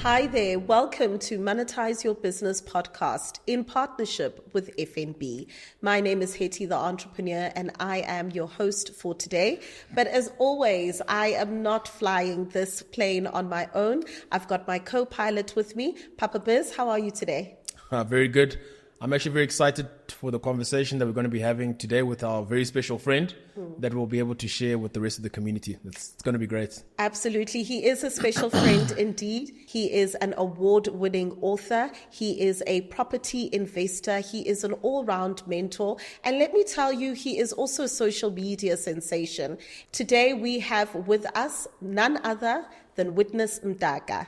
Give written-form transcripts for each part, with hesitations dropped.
Hi there. Welcome to Monetise Your Business podcast in partnership with FNB. My name is Hetty, the entrepreneur, and I am your host for today. But as always, I am not flying this plane on my own. I've got my co-pilot with me. Papa Biz, how are you today? Very good. I'm actually very excited for the conversation that we're going to be having today with our very special friend that we'll be able to share with the rest of the community. It's going to be great. Absolutely. He is a special friend indeed. He is an award-winning author. He is a property investor. He is an all-round mentor. And let me tell you, he is also a social media sensation. Today we have with us none other than Witness Mdaka.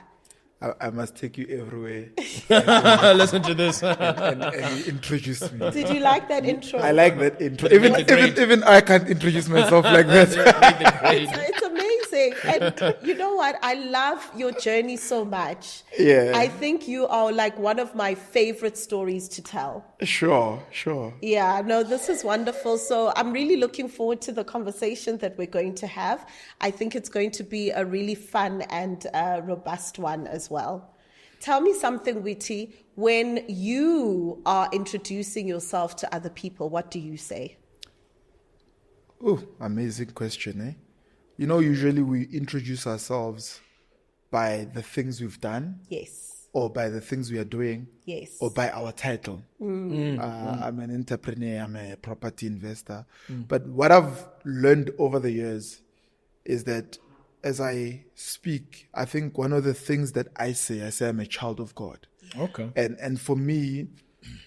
I must take you everywhere. Listen to this. and introduce me. Did you like that intro? I like that intro. Even I can't introduce myself like that. It's amazing. And you know what? I love your journey so much. Yeah. I think you are like one of my favorite stories to tell. Sure. Yeah, no, this is wonderful. So I'm really looking forward to the conversation that we're going to have. I think it's going to be a really fun and robust one as well. Tell me something, Witty. When you are introducing yourself to other people, what do you say? Oh, amazing question, eh? You know, usually we introduce ourselves by the things we've done. Yes. Or by the things we are doing. Yes. Or by our title. I'm an entrepreneur, I'm a property investor. But what I've learned over the years is that as I speak, I think one of the things that I say I'm a child of God. Okay. And for me,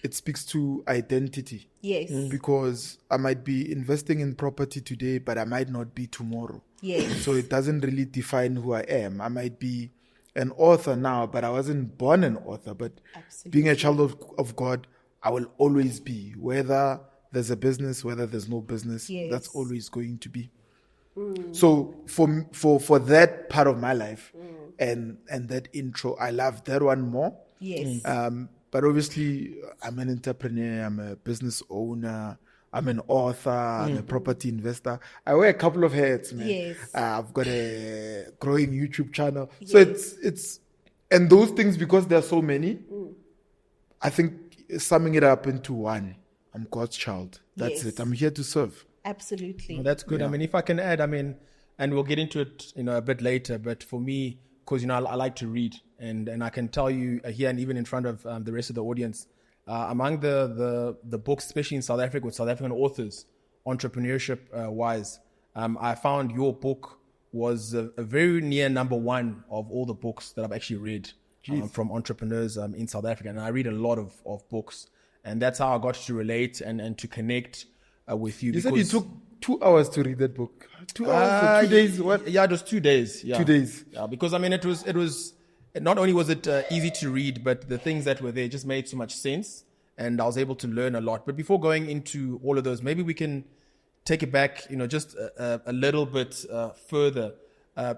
it speaks to identity. Yes. Because I might be investing in property today, but I might not be tomorrow. Yes. So it doesn't really define who I am. I might be an author now, but I wasn't born an author. But being a child of God, I will always be. Whether there's a business, whether there's no business, that's always going to be. So for that part of my life and that intro, I love that one more. Yes. But obviously, I'm an entrepreneur, I'm a business owner, I'm an author, I'm a property investor. I wear a couple of hats, man. Yes. I've got a growing YouTube channel. So it's and those things, because there are so many, I think summing it up into one, I'm God's child. That's it. I'm here to serve. Absolutely. Well, that's good. Yeah. I mean, if I can add, and we'll get into it, a bit later, but for me, because, I like to read, and I can tell you here and even in front of the rest of the audience, among the books, especially in South Africa with South African authors, entrepreneurship wise, I found your book was a very near number one of all the books that I've actually read from entrepreneurs in South Africa. And I read a lot of books, and that's how I got to relate and to connect with you. You said it took 2 hours to read that book. 2 hours or 2 days? What? Yeah, it was 2 days. Yeah. 2 days. Yeah, because it was not only was it easy to read, but the things that were there just made so much sense, and I was able to learn a lot. But before going into all of those, maybe we can take it back, just a little bit further.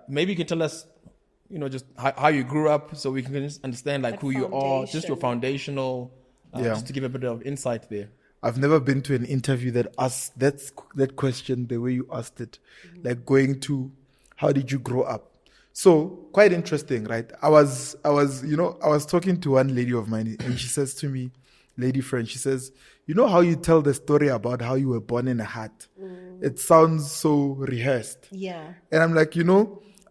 Maybe you can tell us, just how you grew up, so we can just understand who you are, just your foundational, just to give a bit of insight there. I've never been to an interview that asked that question the way you asked it, like going to, how did you grow up? So quite interesting, right? I was talking to one lady of mine, and she says to me, lady friend, she says, how you tell the story about how you were born in a hut? It sounds so rehearsed. Yeah. And I'm like,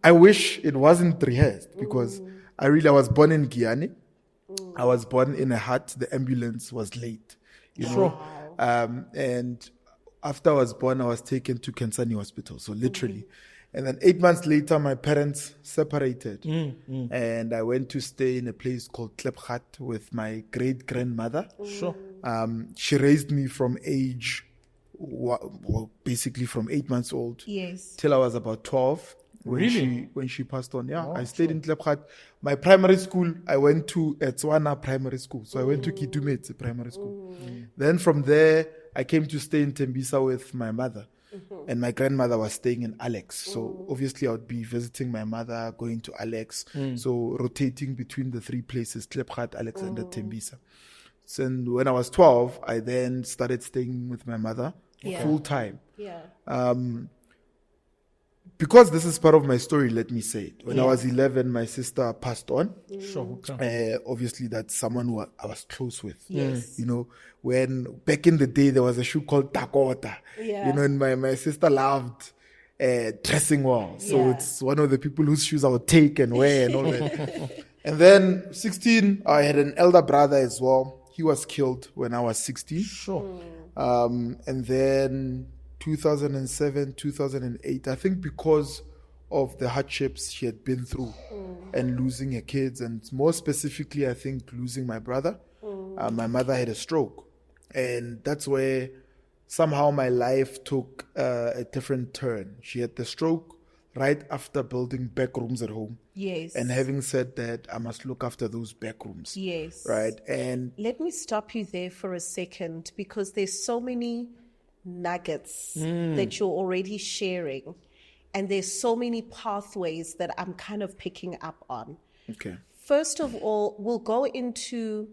I wish it wasn't rehearsed, because I was born in Guyana. I was born in a hut. The ambulance was late. Wow. And after I was born, I was taken to Kansani Hospital. So literally. And then 8 months later, my parents separated. And I went to stay in a place called Klepgat with my great-grandmother. Sure. She raised me from basically from 8 months old. Yes. Till I was about 12. When she passed on. Yeah, I stayed in Klepgat. My primary school, I went to Etswana Primary School. So I went to Kitumetse Primary School. Then from there, I came to stay in Tembisa with my mother. And my grandmother was staying in Alex. So obviously I would be visiting my mother, going to Alex. So rotating between the three places, Klepgat, Alex, and Tembisa. So when I was 12, I then started staying with my mother full time. Yeah. because this is part of my story, let me say it. When I was 11, my sister passed on. Sure. Okay. Obviously, that's someone who I was close with. Yes. You know, when back in the day, there was a shoe called Dakota. Yeah. You know, and my sister loved dressing well. So it's one of the people whose shoes I would take and wear and all that. And then 16, I had an elder brother as well. He was killed when I was 16. Sure. And then 2007, 2008, I think because of the hardships she had been through and losing her kids, and more specifically, I think losing my brother, my mother had a stroke. And that's where somehow my life took a different turn. She had the stroke right after building back rooms at home. Yes. And having said that, I must look after those back rooms. Yes. Right. And let me stop you there for a second, because there's so many nuggets that you're already sharing, and there's so many pathways that I'm kind of picking up on. okay. First of all, we'll go into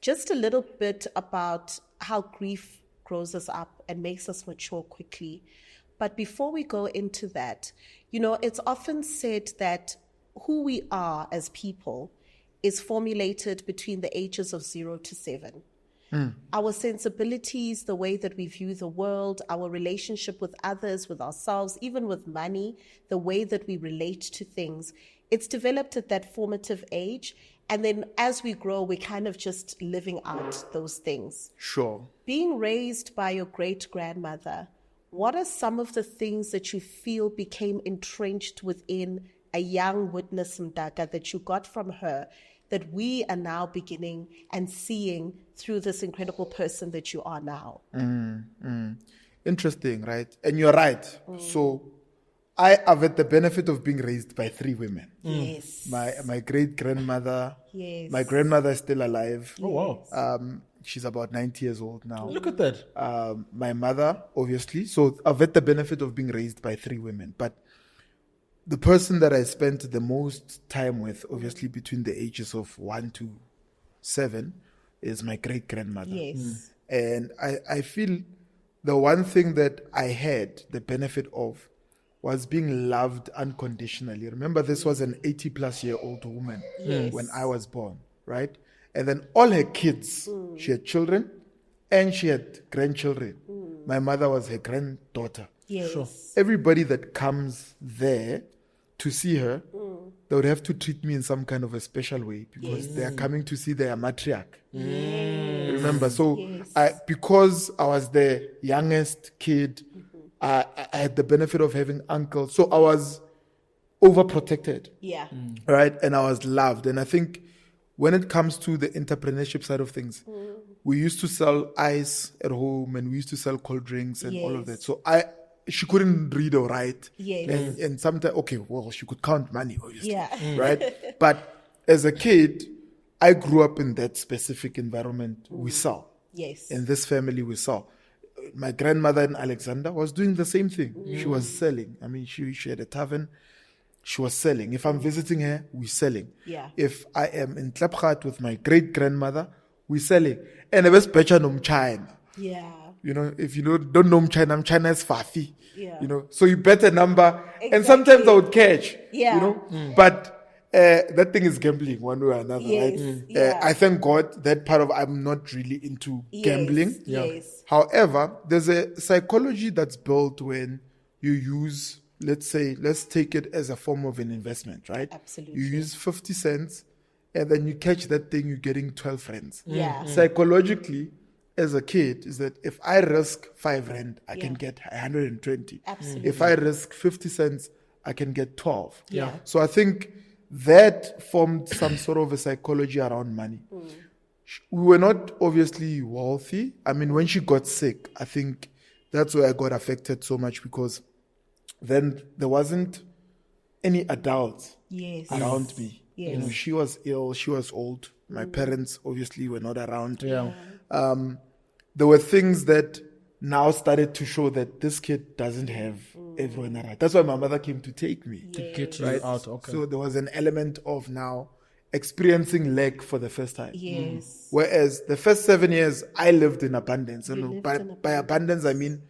just a little bit about how grief grows us up and makes us mature quickly. But before we go into that, you know, it's often said that who we are as people is formulated between the ages of 0 to 7. Our sensibilities, the way that we view the world, our relationship with others, with ourselves, even with money, the way that we relate to things, it's developed at that formative age. And then as we grow, we're kind of just living out those things. Sure. Being raised by your great-grandmother, what are some of the things that you feel became entrenched within a young Witness Mdaka that you got from her, that we are now beginning and seeing through this incredible person that you are now? Interesting, right? And you're right. So I have had the benefit of being raised by 3 women. Yes. My great grandmother. Yes. My grandmother is still alive. Oh, wow. She's about 90 years old now. Look at that. My mother, obviously. So I've had the benefit of being raised by 3 women. But the person that I spent the most time with, obviously between the ages of 1 to 7, is my great grandmother. Yes. And I feel the one thing that I had the benefit of was being loved unconditionally. Remember, this was an 80-plus-year-old woman when I was born, right? And then all her kids, she had children and she had grandchildren. My mother was her granddaughter. Yes. Sure. Everybody that comes there to see her, they would have to treat me in some kind of a special way because they are coming to see their matriarch. Remember, so because I was the youngest kid, I had the benefit of having uncles. So I was overprotected. Yeah. Right? And I was loved. And I think when it comes to the entrepreneurship side of things, we used to sell ice at home and we used to sell cold drinks and all of that. So she couldn't read or write. Yes. And sometimes, she could count money, obviously. Yeah. Right? But as a kid, I grew up in that specific environment. We saw. Yes. In this family, we saw. My grandmother in Alexander was doing the same thing. She was selling. I mean, she had a tavern. She was selling. If I'm visiting her, we're selling. Yeah. If I am in Klapgat with my great-grandmother, we're selling. And I was better than China. Yeah. You know, if you don't know China is fafi. Yeah. You know, so you bet a number. Exactly. And sometimes I would catch. Yeah. You know, but that thing is gambling one way or another, Yes. right? Yeah. I thank God that part of I'm not really into gambling. Yes. However, there's a psychology that's built when you use, let's take it as a form of an investment, right? Absolutely. You use 50 cents and then you catch that thing, you're getting 12 rands. Yeah. Psychologically, as a kid, is that if I risk 5 rand, I can get 120. Absolutely. If I risk 50 cents, I can get 12. Yeah. So I think that formed some sort of a psychology around money. We were not obviously wealthy. I mean, when she got sick, I think that's where I got affected so much because then there wasn't any adults Yes. around me. Yes. You know, she was ill, she was old. My parents obviously were not around. Yeah. There were things that now started to show that this kid doesn't have everyone around. That's why my mother came to take me. To get you out. Okay. So there was an element of now experiencing lack for the first time. Yes. Whereas the first 7 years, I lived in abundance. You know, lived in by abundance, I mean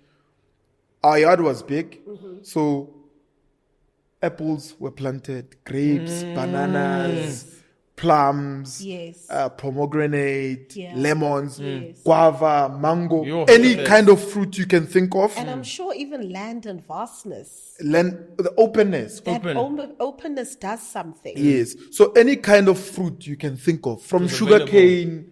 our yard was big. So apples were planted, grapes, bananas, plums, pomegranate, lemons, guava, mango, any kind of fruit you can think of. And I'm sure even land and vastness. The openness. That openness does something. Yes. So any kind of fruit you can think of, from sugar cane,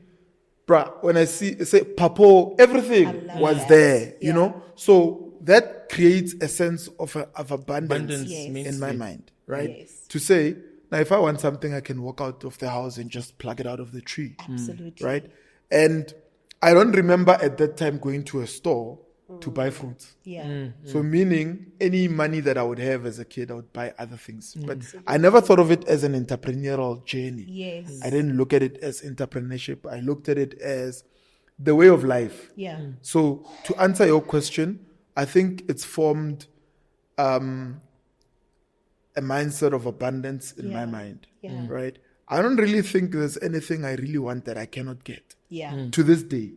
when I say papo, everything was there, you know. So that creates a sense of abundance in my mind, right? Yes. To say, now if I want something, I can walk out of the house and just plug it out of the tree. Absolutely. Right? And I don't remember at that time going to a store to buy fruits. So meaning any money that I would have as a kid, I would buy other things. But I never thought of it as an entrepreneurial journey. Yes. I didn't look at it as entrepreneurship. I looked at it as the way of life. So to answer your question, I think it's formed a mindset of abundance in my mind, right? I don't really think there's anything I really want that I cannot get to this day.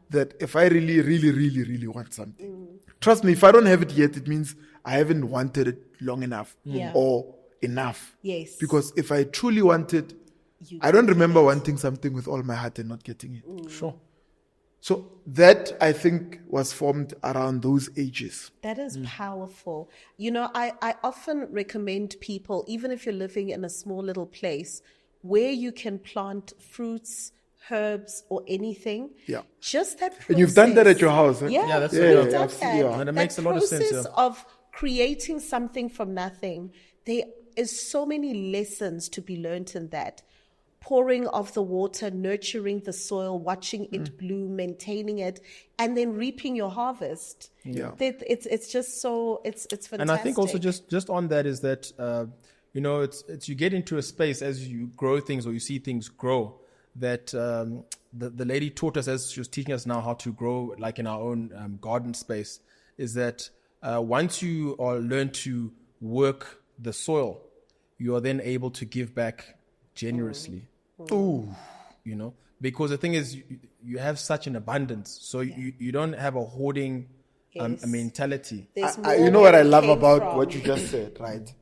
That if I really, really, really, really want something, trust me, if I don't have it yet, it means I haven't wanted it long enough or enough. Because if I truly want it, I don't remember wanting something with all my heart and not getting it. Sure. So that, I think, was formed around those ages. That is powerful. You know, I often recommend people, even if you're living in a small little place, where you can plant fruits, herbs, or anything. Just that process. And you've done that at your house, eh? Yeah, that's we've done that. that. And it makes a lot of sense. The process of creating something from nothing, there is so many lessons to be learned in that. Pouring of the water, nurturing the soil, watching it bloom, maintaining it, and then reaping your harvest. It's just so it's fantastic. And I think also just on that is that you know, it's you get into a space as you grow things or you see things grow that the lady taught us as she was teaching us now how to grow like in our own garden space is that once you learn to work the soil, you are then able to give back generously. Ooh. You know, because the thing is you have such an abundance, so you don't have a hoarding a mentality. You know what I love about what you just said, right?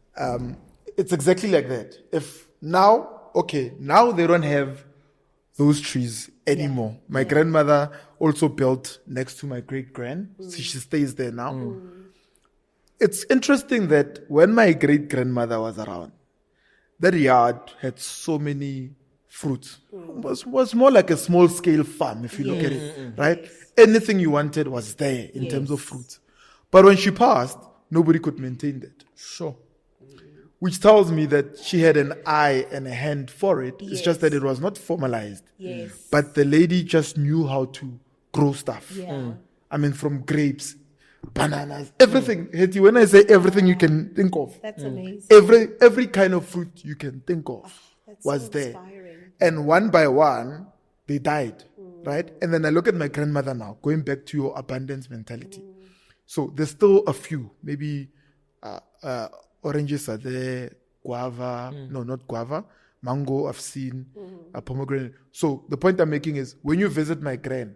It's exactly like that. If now they don't have those trees anymore. My grandmother also built next to my great-grand. So she stays there now. It's interesting that when my great-grandmother was around, that yard had so many fruits. Was more like a small-scale farm, if you look at it, right? Anything you wanted was there in terms of fruits. But when she passed, nobody could maintain that. Sure. Which tells me that she had an eye and a hand for it. It's just that it was not formalized. But the lady just knew how to grow stuff. I mean, from grapes, bananas, everything. Hetty, when I say everything you can think of, that's amazing. Every kind of fruit you can think of was so there. And one by one, they died, right? And then I look at my grandmother now, going back to your abundance mentality. So there's still a few, maybe oranges are there, guava, no, not guava, mango I've seen, a pomegranate. So the point I'm making is when you visit my gran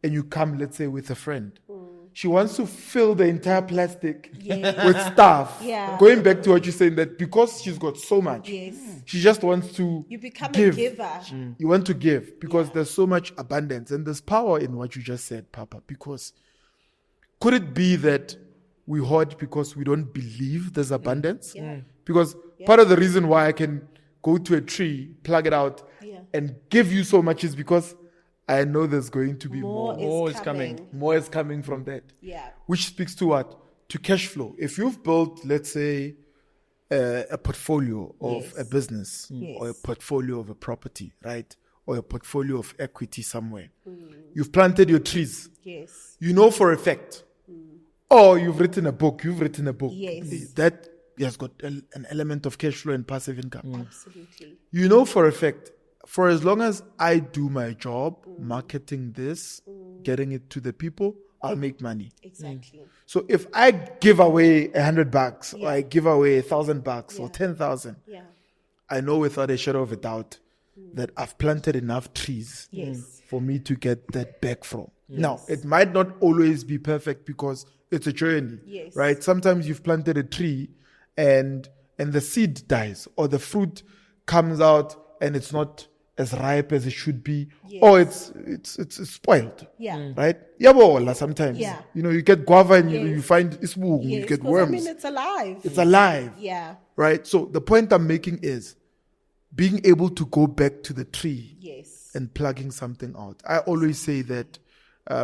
and you come, let's say, with a friend, she wants to fill the entire plastic with stuff. Going back to what you're saying, that because she's got so much, she just wants to You become give. a giver. You want to give because there's so much abundance. And there's power in what you just said, Papa. Because could it be that we hoard because we don't believe there's abundance? Because part of the reason why I can go to a tree, plug it out, and give you so much is because I know there's going to be more. More is coming. More is coming from that. Which speaks to what? To cash flow. If you've built, let's say, a portfolio of a business or a portfolio of a property, right? Or a portfolio of equity somewhere. You've planted your trees. You know for a fact. Or you've written a book. That has got an element of cash flow and passive income. Absolutely. You know for a fact, for as long as I do my job, marketing this, getting it to the people, I'll make money. Exactly. So if I give away $100 or I give away $1,000 or 10,000, I know without a shadow of a doubt that I've planted enough trees for me to get that back from. Now, it might not always be perfect because it's a journey, right? Sometimes you've planted a tree and the seed dies, or the fruit comes out and it's not as ripe as it should be, or it's spoiled. Yeah. Right? Yabola sometimes. Yeah. You get guava and you find isbu, you Yes, get 'cause, worms. I mean, it's alive. It's alive. Yeah. Right? So the point I'm making is being able to go back to the tree Yes. and plugging something out. I always say that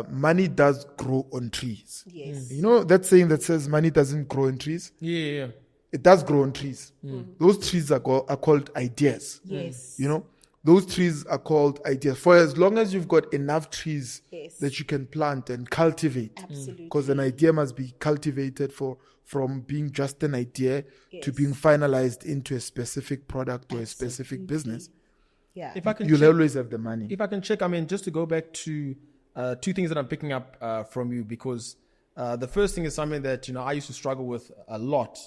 money does grow on trees. Yes. You know that saying that says money doesn't grow on trees? Yeah. It does grow on trees. Those trees are called ideas. Yes. You know, those trees are called ideas. For as long as you've got enough trees Yes. that you can plant and cultivate, Absolutely. because an idea must be cultivated from being just an idea to Yes. being finalized into a specific product or a specific business. Yeah. If I can You'll check, always have the money. if I can check, I mean, just to go back to two things that I'm picking up from you, because the first thing is something that I used to struggle with a lot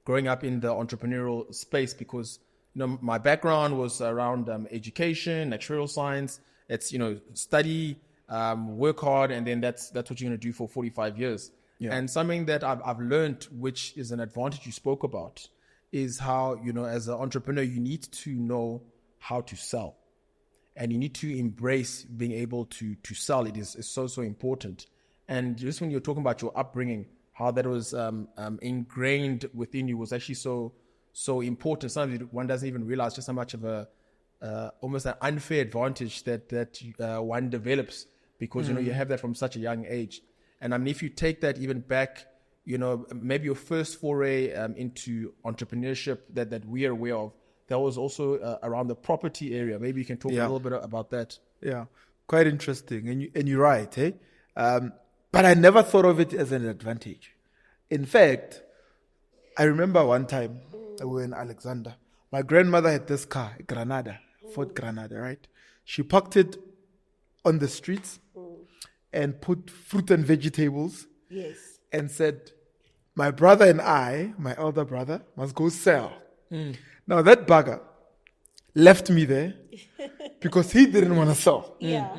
growing up in the entrepreneurial space, because my background was around education, actuarial science. It's study, work hard, and then that's what you're going to do for 45 years. Yeah. And something that I've learned, which is an advantage you spoke about, is how as an entrepreneur you need to know how to sell. And you need to embrace being able to sell. It is so important. And just when you're talking about your upbringing, how that was ingrained within you was actually so important. Sometimes one doesn't even realize just how much of a almost an unfair advantage that one develops, because you have that from such a young age. And I mean, if you take that even back, maybe your first foray into entrepreneurship that we are aware of, that was also around the property area. Maybe you can talk a little bit about that. Yeah, quite interesting. And you're right, eh? But I never thought of it as an advantage. In fact, I remember one time we were in Alexander. My grandmother had this car, Granada, Ford Granada, right? She parked it on the streets and put fruit and vegetables. Yes. And said, my brother and I, my elder brother, must go sell. Now that bugger left me there because he didn't want to sell. Yeah.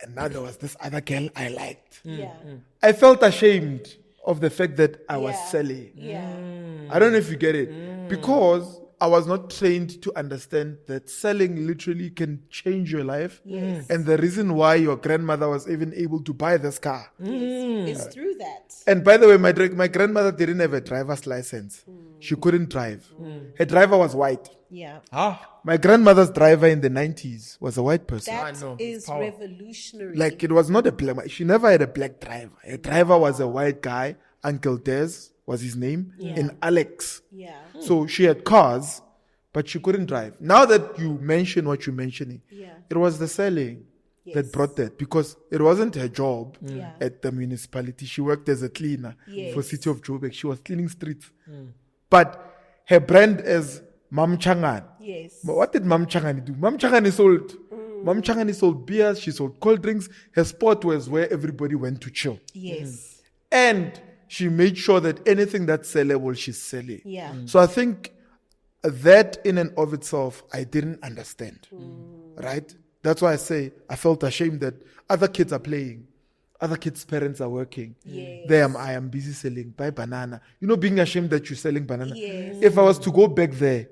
And now there was this other girl I liked. Yeah. I felt ashamed of the fact that I was selling. Yeah. I don't know if you get it. Because I was not trained to understand that selling literally can change your life. Yes. And the reason why your grandmother was even able to buy this car. It's through that. And by the way, my grandmother didn't have a driver's license. She couldn't drive. Her driver was white. Yeah. My grandmother's driver in the 90s was a white person. That know. is Power. revolutionary. Like, it was not a black. She never had a black driver. Her driver was a white guy. Uncle Des was his name. And Alex. Yeah. So she had cars, but she couldn't drive. Now that you mention what you're mentioning, it was the selling that brought that, because it wasn't her job at the municipality. She worked as a cleaner for City of Joburg. She was cleaning streets. But her brand is Mam Changan. Yes. But what did Mam Changani do? Mam Changani sold beers, she sold cold drinks. Her spot was where everybody went to chill. Yes. And she made sure that anything that's sellable, she's selling. Yeah. So I think that in and of itself, I didn't understand. Right? That's why I say I felt ashamed that other kids are playing. Other kids' parents are working. Yes. I am busy selling. Buy banana. Being ashamed that you're selling banana. Yes. If I was to go back there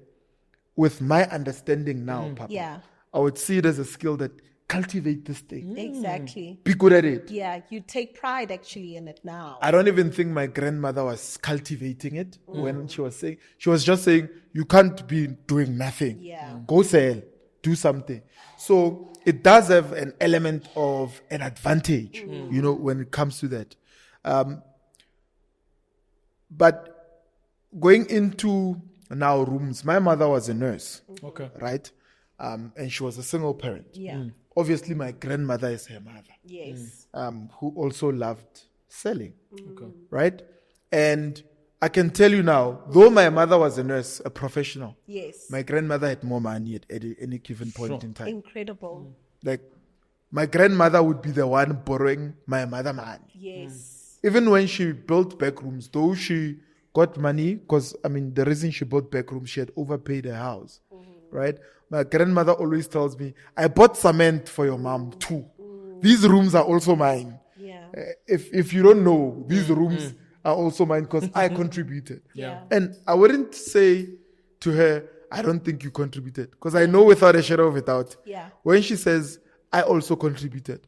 with my understanding now, Papa, Yeah. I would see it as a skill that cultivate this thing. Exactly. Be good at it. Yeah. You take pride actually in it now. I don't even think my grandmother was cultivating it when she was saying, she was just saying, you can't be doing nothing. Yeah. Go sell, do something. So it does have an element of an advantage, when it comes to that. But going into now rooms, my mother was a nurse. Okay. Right? And she was a single parent. Yeah. Obviously, my grandmother is her mother. Yes. Who also loved selling, Okay. right? And I can tell you now, though my mother was a nurse, a professional, Yes. my grandmother had more money at any given point in time. Incredible. Like, my grandmother would be the one borrowing my mother money. Yes. Even when she built back rooms, though she got money, because, the reason she bought back rooms, she had overpaid her house, right? My grandmother always tells me, I bought cement for your mom too. These rooms are also mine. Yeah. If you don't know, these rooms are also mine because I contributed. Yeah. And I wouldn't say to her, I don't think you contributed. Because I know without a shadow of a doubt, Yeah. when she says, I also contributed,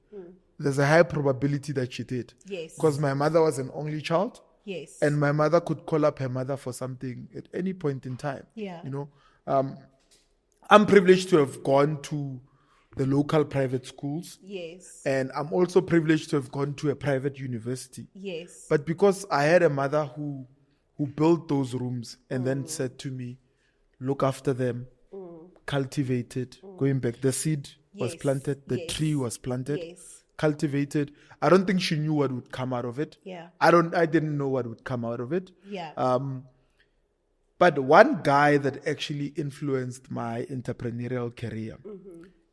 there's a high probability that she did. Yes. Because my mother was an only child. Yes. And my mother could call up her mother for something at any point in time. Yeah. You know, I'm privileged to have gone to the local private schools. Yes. And I'm also privileged to have gone to a private university. Yes. But because I had a mother who built those rooms and then said to me, look after them, cultivate it, going back. The seed was Yes. planted, the Yes. tree was planted, Yes. cultivated. I don't think she knew what would come out of it. Yeah. I didn't know what would come out of it. Yeah. But one guy that actually influenced my entrepreneurial career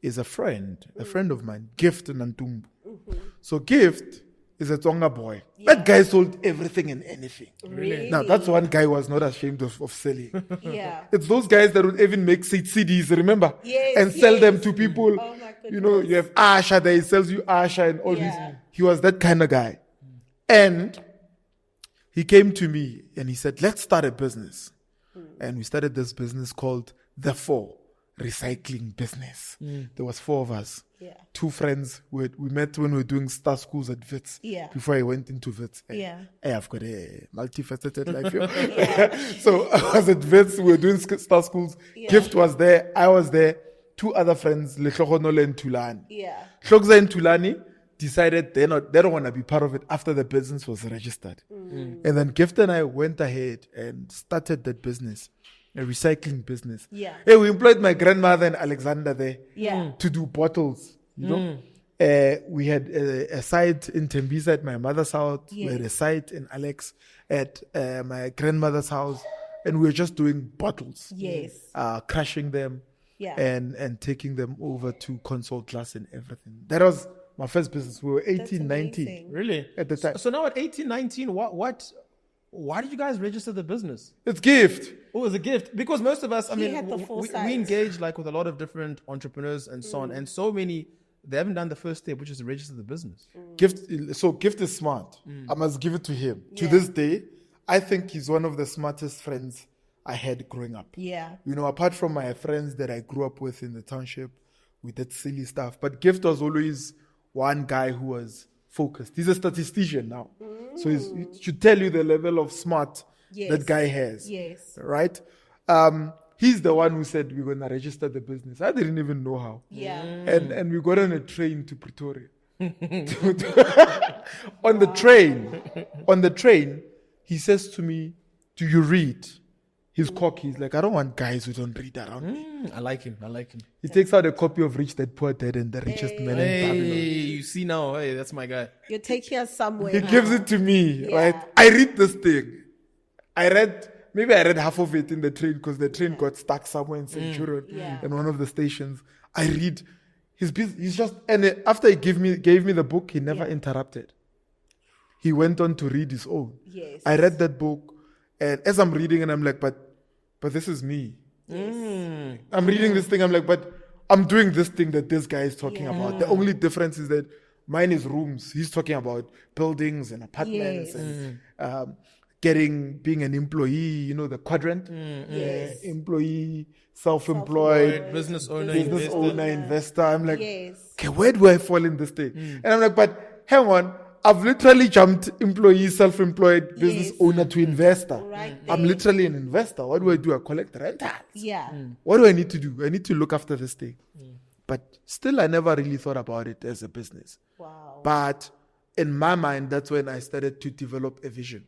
is a friend of mine, Gift Nantumbu. So Gift is a Tonga boy. That guy sold everything and anything. Really? Now, that's one guy who was not ashamed of selling. Yeah. It's those guys that would even make CDs, remember? Yes, and sell them yes. to people. Oh my You know, you have Asha there, he sells you Asha and all Yeah. these. He was that kind of guy. And he came to me and he said, let's start a business. And we started this business called The Four Recycling Business. There was 4 of us. Yeah. 2 friends. We met when we were doing star schools at Wits. Yeah. Before I went into Wits. Yeah. Hey, I've got a multifaceted life here. So I was at Wits. We were doing star schools. Yeah. Gift was there. I was there. 2 other friends, Lehlohonole and Tulani. Yeah. Hlokza and Tulani decided they don't want to be part of it after the business was registered. And then Gift and I went ahead and started that business, a recycling business. Yeah. Hey, we employed my grandmother and Alexander there Yeah. to do bottles. You know, we had a site in Tembisa at my mother's house. We had a site in Alex at my grandmother's house, and we were just doing bottles. Yes. Crushing them. Yeah. And taking them over to console class and everything. That was my first business. We were 18, 19 amazing. Really? at the time. So now at 18, 19, why did you guys register the business? It's Gift. Oh, it was a gift. Because most of us, I He mean, had the we foresight. engage like with a lot of different entrepreneurs and so on. And so many, they haven't done the first step, which is to register the business. Gift is smart. I must give it to him. To Yeah. this day, I think he's one of the smartest friends I had growing up. Yeah. You know, apart from my friends that I grew up with in the township, we did silly stuff. But Gift was always one guy who was focused. He's a statistician now. So he should tell you the level of smart Yes. that guy has. Yes. Right? He's the one who said we're going to register the business. I didn't even know how. Yeah. And we got on a train to Pretoria. On the train, he says to me, do you read? He's cocky. He's like, I don't want guys who don't read around me. I like him. He takes out a copy of Rich Dad Poor Dad and the Richest Man in Babylon. Hey, you see now, hey, that's my guy. You're taking us somewhere. He now. gives it to me, Yeah. right? I read this thing. I read half of it in the train because the train got stuck somewhere in Centurion Yeah. in one of the stations. I read. He's just, and after he gave me the book, he never interrupted. He went on to read his own. Yes. I read that book, and as I'm reading, and I'm like, but this is me. I'm reading this thing. I'm like, but I'm doing this thing that this guy is talking about. The only difference is that mine is rooms. He's talking about buildings and apartments Yes. and being an employee. You know, the quadrant. Yes. Employee, self-employed, Business owner, investor. I'm like, Yes. okay, where do I fall in this thing? And I'm like, but hang on. I've literally jumped employee, self-employed, business Yes. owner to investor. Right I'm there. literally an investor. What do I do? I collect rentals. Yeah. What do I need to do? I need to look after this thing. But still, I never really thought about it as a business. Wow. But in my mind, that's when I started to develop a vision.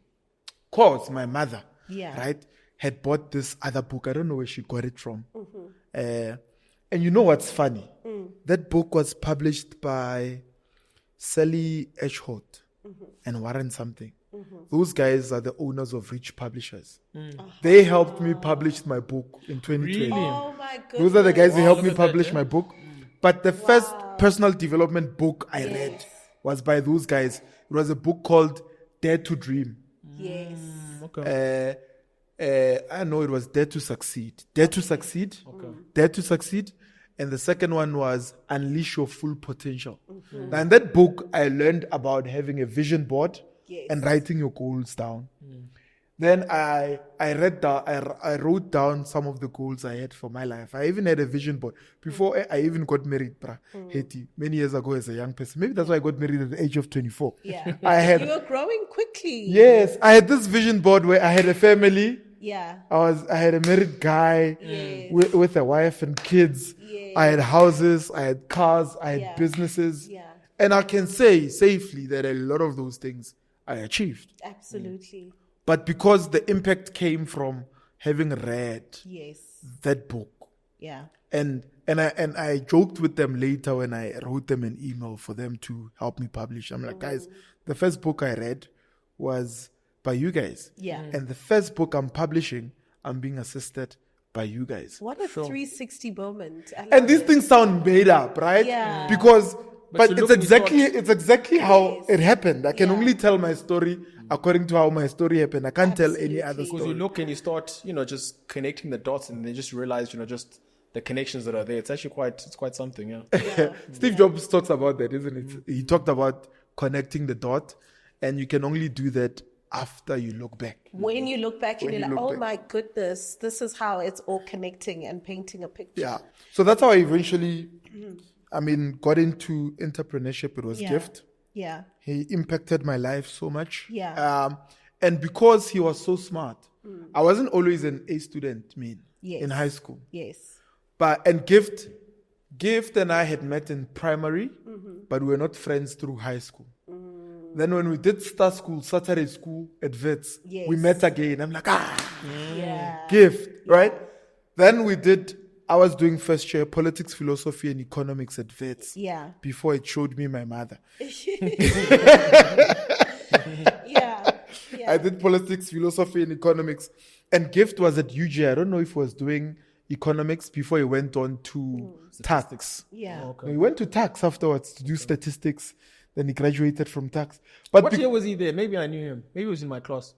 Of course, my mother, Yeah. right, had bought this other book. I don't know where she got it from. And you know what's funny? That book was published by Sally Edgeholt and Warren something. Those guys are the owners of Rich Publishers. They helped me publish my book in 2020. Oh my goodness. Those are the guys who helped me look at that, publish yeah. my book. But the first personal development book I read was by those guys. It was a book called Dare to Dream. Yes. Okay. I know it was Dare to Succeed. Dare to Succeed. Dare to Succeed. And the second one was Unleash Your Full Potential. Now, in that book, I learned about having a vision board, Yes. and writing your goals down. Then I wrote down some of the goals I had for my life. I even had a vision board before I even got married, Haiti, many years ago as a young person. Maybe that's why I got married at the age of 24. Yeah. You were growing quickly. Yes, I had this vision board where I had a family. Yeah. I had a married guy with a wife and kids. Yes. I had houses, I had cars, I had businesses. Yeah. And I can say safely that a lot of those things I achieved. Absolutely. But because the impact came from having read that book. Yeah. And I joked with them later when I wrote them an email for them to help me publish. I'm like, guys, the first book I read was by you guys. Yeah. And the first book I'm publishing, I'm being assisted by you guys. What a 360 moment. And these things sound made up, right? Yeah. Because but to it's look, it's exactly how it happened. I can only tell my story according to how my story happened. I can't tell any other Because story. you look and you start, just connecting the dots, and then just realize, just the connections that are there. It's actually quite something, yeah. Steve Jobs talks about that, isn't it? He talked about connecting the dot, and you can only do that after you look back. When you look back and you're like, oh back. my goodness, this is how it's all connecting and painting a picture. Yeah. So that's how I eventually, got into entrepreneurship. It was gift. Yeah. He impacted my life so much. Yeah. And because he was so smart, I wasn't always an A student, in high school. Yes. And Gift and I had met in primary, but we were not friends through high school. Then when we did start school, Saturday school at Wits, we met again. I'm like, Gift, right? Then I was doing first year politics, philosophy, and economics at Wits. Yeah. Before it showed me my mother. Yeah. I did politics, philosophy, and economics. And Gift was at UG. I don't know if he was doing economics before he went on to tax. Yeah. Oh, okay. He went to tax afterwards to do statistics. Then he graduated from tax. But What year was he there? Maybe I knew him. Maybe he was in my class.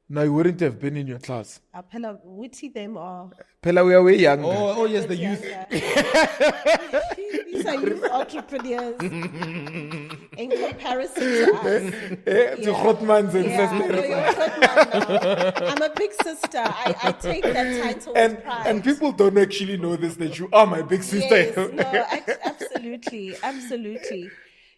No, he wouldn't have been in your class. Apela, witty them or Pella, we are way younger. Oh yes, the youth. These are youth entrepreneurs in comparison to us. To Grotmans and Yeah, sisters. no, you're Grotman now. I'm a big sister. I take that title with pride. And people don't actually know this, that you are my big sister. Yes, no, absolutely, absolutely.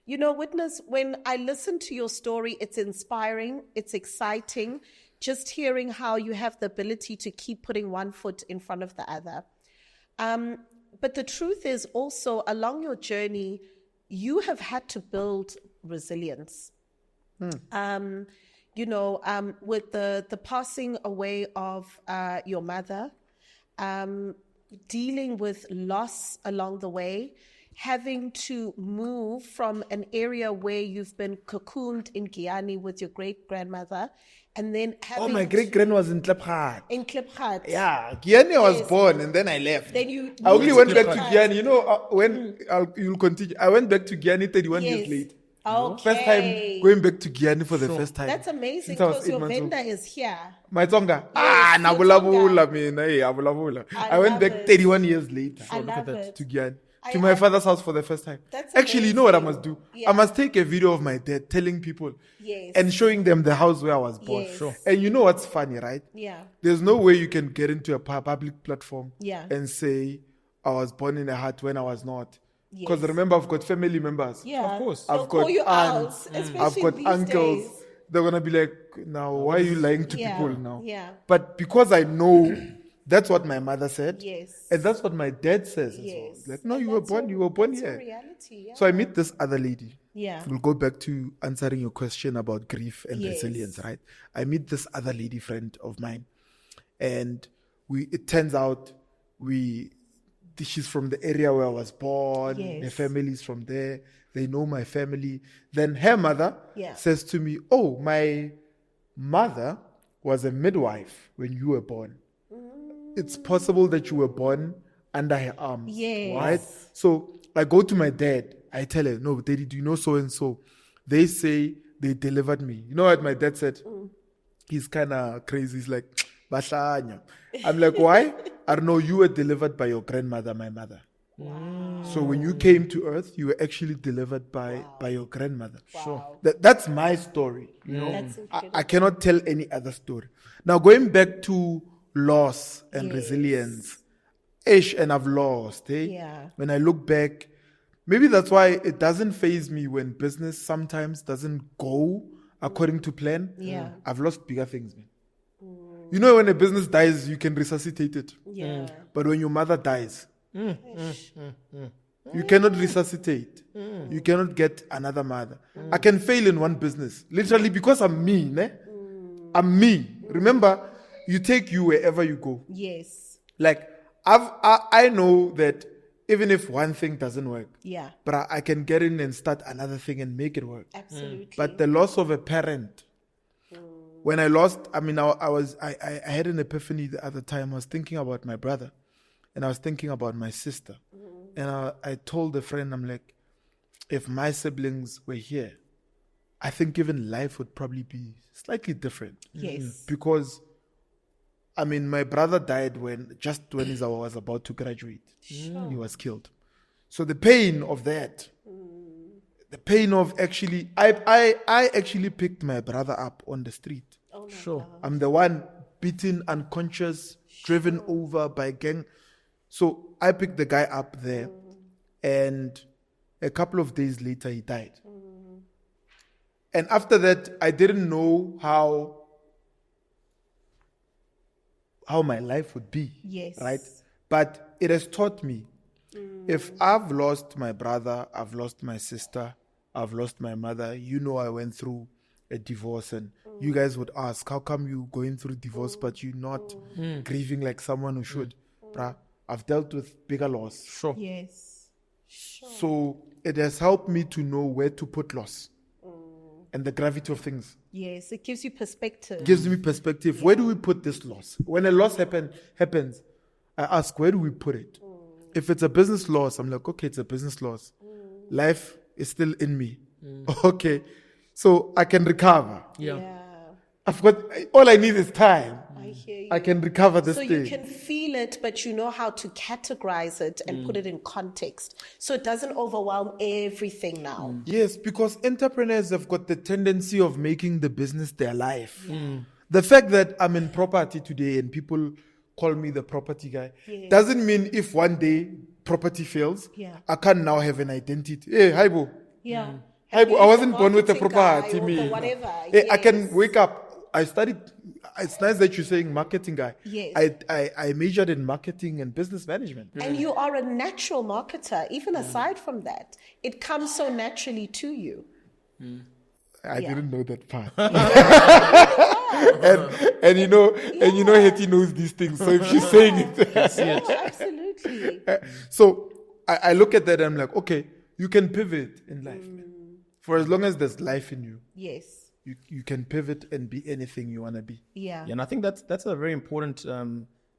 Witness, when I listen to your story, it's inspiring, it's exciting, just hearing how you have the ability to keep putting one foot in front of the other. But the truth is also, along your journey, you have had to build resilience. With the passing away of your mother, dealing with loss along the way, having to move from an area where you've been cocooned in Guyana with your great-grandmother, and then having My great-grand was in Klipgat. in Klipgat. Yeah, Guyana was Yes. born and then I left. Then you I only moved went to back to Klipgat. Guyana, you'll continue. I went back to Guyana 31 years Yes. late. Okay. First time going back to Guyana for the first time. That's amazing Since I was because 8 your months old. vendor is here. My Tonga. Yes, your Nabulabula, Tonga. abulabula. I I went love back it. 31 years later. I love it. To Guyana. I- To my I- father's house for the first time. That's Actually, you know what I must amazing. do? Yeah. I must take a video of my dad telling people Yes. and showing them the house where I was born. Yes. Sure. And you know what's funny, right? Yeah. There's no way you can get into a public platform Yeah. and say, I was born in a hut when I was not. Yes. Because remember, I've got family members. Yeah. Of course. They'll I've got call you aunts. out, especially I've got these uncles. days. They're going to be like, now, why are you lying to Yeah. people now? Yeah. But because I know that's what my mother said. Yes. And that's what my dad says as well. Yes. Like, no, And you were that's born that's here. reality. Yeah. So I meet this other lady. Yeah. We'll go back to answering your question about grief and Yes. resilience, right? I meet this other lady friend of mine. And it turns out she's from the area where I was born. Yes. Her family's from there. They know my family. Then her mother Yeah. says to me, oh, my mother was a midwife when you were born. It's possible that you were born under her arms. Yes. Right? So I go to my dad. I tell her, no, daddy, do you know so and so? They say they delivered me. You know what my dad said? He's kind of crazy. He's like, Bahlanya. I'm like, why? I don't know. You were delivered by your grandmother, my mother. So when you came to earth, you were actually delivered by your grandmother. Wow. That's my story. You know, That's I cannot tell any other story. Now going back to loss and Yes. resilience, and I've lost. Yeah. When I look back, maybe that's why it doesn't faze me when business sometimes doesn't go according to plan. Yeah. I've lost bigger things, man. You know, when a business dies, you can resuscitate it. Yeah. But when your mother dies, you cannot resuscitate. You cannot get another mother. I can fail in one business, literally because I'm me. Ne? I'm me. Remember, you take you wherever you go. Yes. Like, I know that even if one thing doesn't work, Yeah. but I can get in and start another thing and make it work. Absolutely. But the loss of a parent, when I lost, I mean, I had an epiphany the other time. I was thinking about my brother, and I was thinking about my sister. And I told a friend, I'm like, if my siblings were here, I think even life would probably be slightly different. Yes. Because, I mean, my brother died just when I was about to graduate. Sure. He was killed. So the pain of that, the pain of actually, I actually picked my brother up on the street. Oh my Sure. God. I'm the one beaten, unconscious, driven over by gang. So I picked the guy up there, and a couple of days later, he died. And after that, I didn't know how my life would be. Yes. Right? But it has taught me, if I've lost my brother, I've lost my sister, I've lost my mother, you know, I went through a divorce, and you guys would ask, how come you going through divorce but you're not grieving like someone who should? Bruh, I've dealt with bigger loss. Sure. Yes. Sure. So it has helped me to know where to put loss and the gravity of things. Yes. It gives you perspective. Gives me perspective. Where do we put this loss? When a loss happens, I ask, where do we put it? If it's a business loss, I'm like, okay, it's a business loss. Life is still in me. Okay. So I can recover. Yeah. I've got, all I need is time. I hear you. I can recover this So thing. you can feel it, but you know how to categorize it and put it in context. So it doesn't overwhelm everything now. Yes, because entrepreneurs have got the tendency of making the business their life. The fact that I'm in property today and people call me the property guy doesn't mean if one day property fails, I can't now have an identity. Hey, Haibo. Yeah. Haibo, I wasn't born with a Marketing guy property. or Me. the whatever. Hey, I can Yes. wake up. I studied. It's nice that you're saying marketing guy. Yes. I majored in marketing and business management. And you are a natural marketer, even aside from that. It comes so naturally to you. I Yeah. didn't know that part. and you know, Hetty knows these things. So if she's saying it, Oh, absolutely. so I look at that and I'm like, okay, you can pivot in life, man. For as long as there's life in you, Yes. you can pivot and be anything you want to be. Yeah. Yeah, and I think that's a very important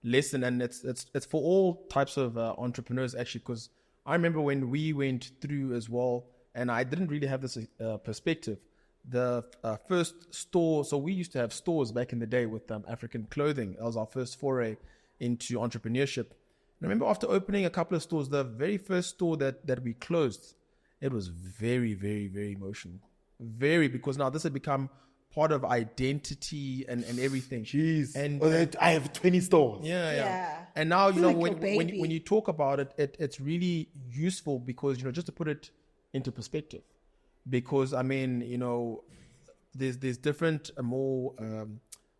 lesson, and it's for all types of entrepreneurs actually, because I remember when we went through as well, and I didn't really have this perspective. The first store, so we used to have stores back in the day with African clothing. That was our first foray into entrepreneurship. And I remember after opening a couple of stores, the very first store that we closed, it was very, very, very emotional. Very, because now this had become part of identity and everything. Jeez. And I have 20 stores. Yeah. And now, you Feel know, like your when baby. you talk about it, it's really useful because, you know, just to put it into perspective. Because, I mean, you know, there's different, more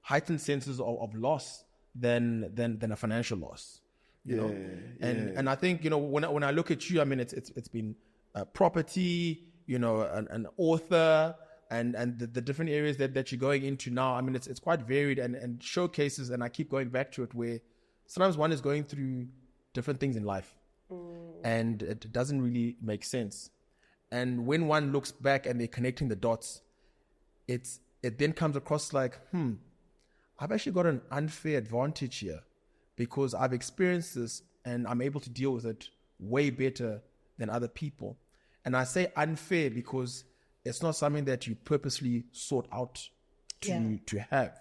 heightened senses of loss than a financial loss. You know? And I think, you know, when I look at you, I mean, it's been property, you know, an author, and the different areas that you're going into now. I mean, it's quite varied and showcases, and I keep going back to it, where sometimes one is going through different things in life and it doesn't really make sense. And when one looks back and they're connecting the dots, it then comes across like, I've actually got an unfair advantage here because I've experienced this and I'm able to deal with it way better than other people. And I say unfair because it's not something that you purposely sought out to have,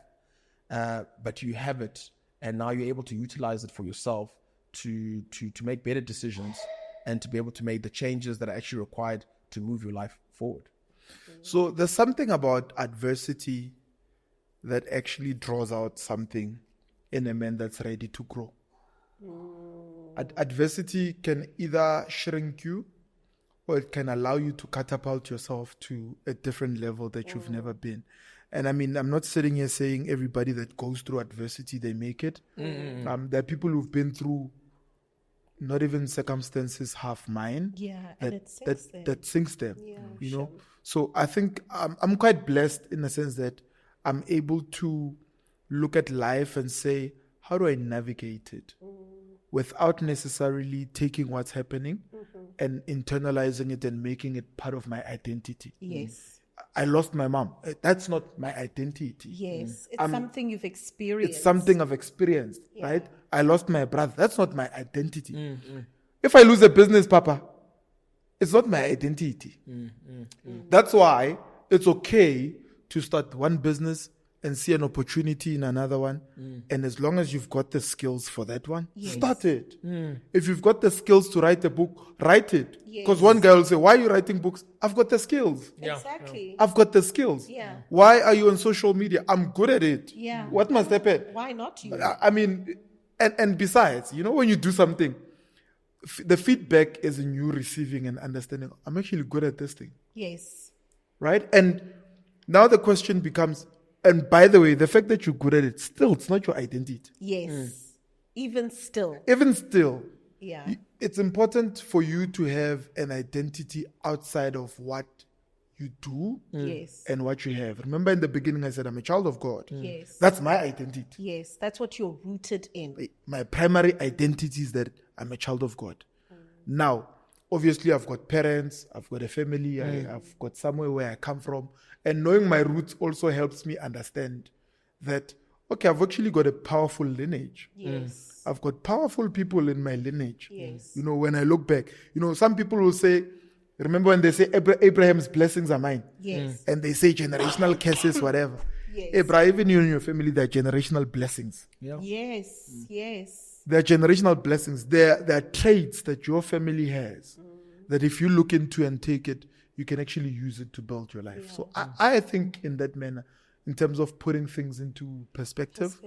but you have it, and now you're able to utilize it for yourself to make better decisions and to be able to make the changes that are actually required to move your life forward. So there's something about adversity that actually draws out something in a man that's ready to grow. Adversity can either shrink you, or it can allow you to catapult yourself to a different level that you've never been. And I mean, I'm not sitting here saying everybody that goes through adversity, they make it. There are people who've been through not even circumstances half mine. That sinks them. You know. So I think I'm quite blessed in the sense that I'm able to look at life and say, how do I navigate it without necessarily taking what's happening and internalizing it and making it part of my identity? Yes. I lost my mom. That's not my identity. Yes. It's something you've experienced. It's something I've experienced, right? I lost my brother. That's not my identity. If I lose a business, Papa, it's not my identity. That's why it's okay to start one business and see an opportunity in another one. And as long as you've got the skills for that one, start it. If you've got the skills to write a book, write it. Because one guy will say, why are you writing books? I've got the skills. Exactly. I've got the skills. Why are you on social media? I'm good at it. What must happen? Why not you? I mean, and besides, you know, when you do something, the feedback is in you receiving and understanding, I'm actually good at this thing. Yes. Right? And now the question becomes, and by the way, the fact that you're good at it, still, it's not your identity. Yes. Even still. Yeah. It's important for you to have an identity outside of what you do and what you have. Remember in the beginning I said I'm a child of God. Yes. That's my identity. Yes, that's what you're rooted in. My primary identity is that I'm a child of God. Now, obviously I've got parents, I've got a family, I've got somewhere where I come from. And knowing my roots also helps me understand that, okay, I've actually got a powerful lineage. Yes. I've got powerful people in my lineage. Yes. You know, when I look back, you know, some people will say, remember when they say Abraham's blessings are mine? Yes. And they say generational curses, whatever. Yes. Abraham, even you and your family, there are generational blessings. Yes. Yes. There are generational blessings. There are traits that your family has that if you look into and take it, you can actually use it to build your life. So I think in that manner, in terms of putting things into perspective,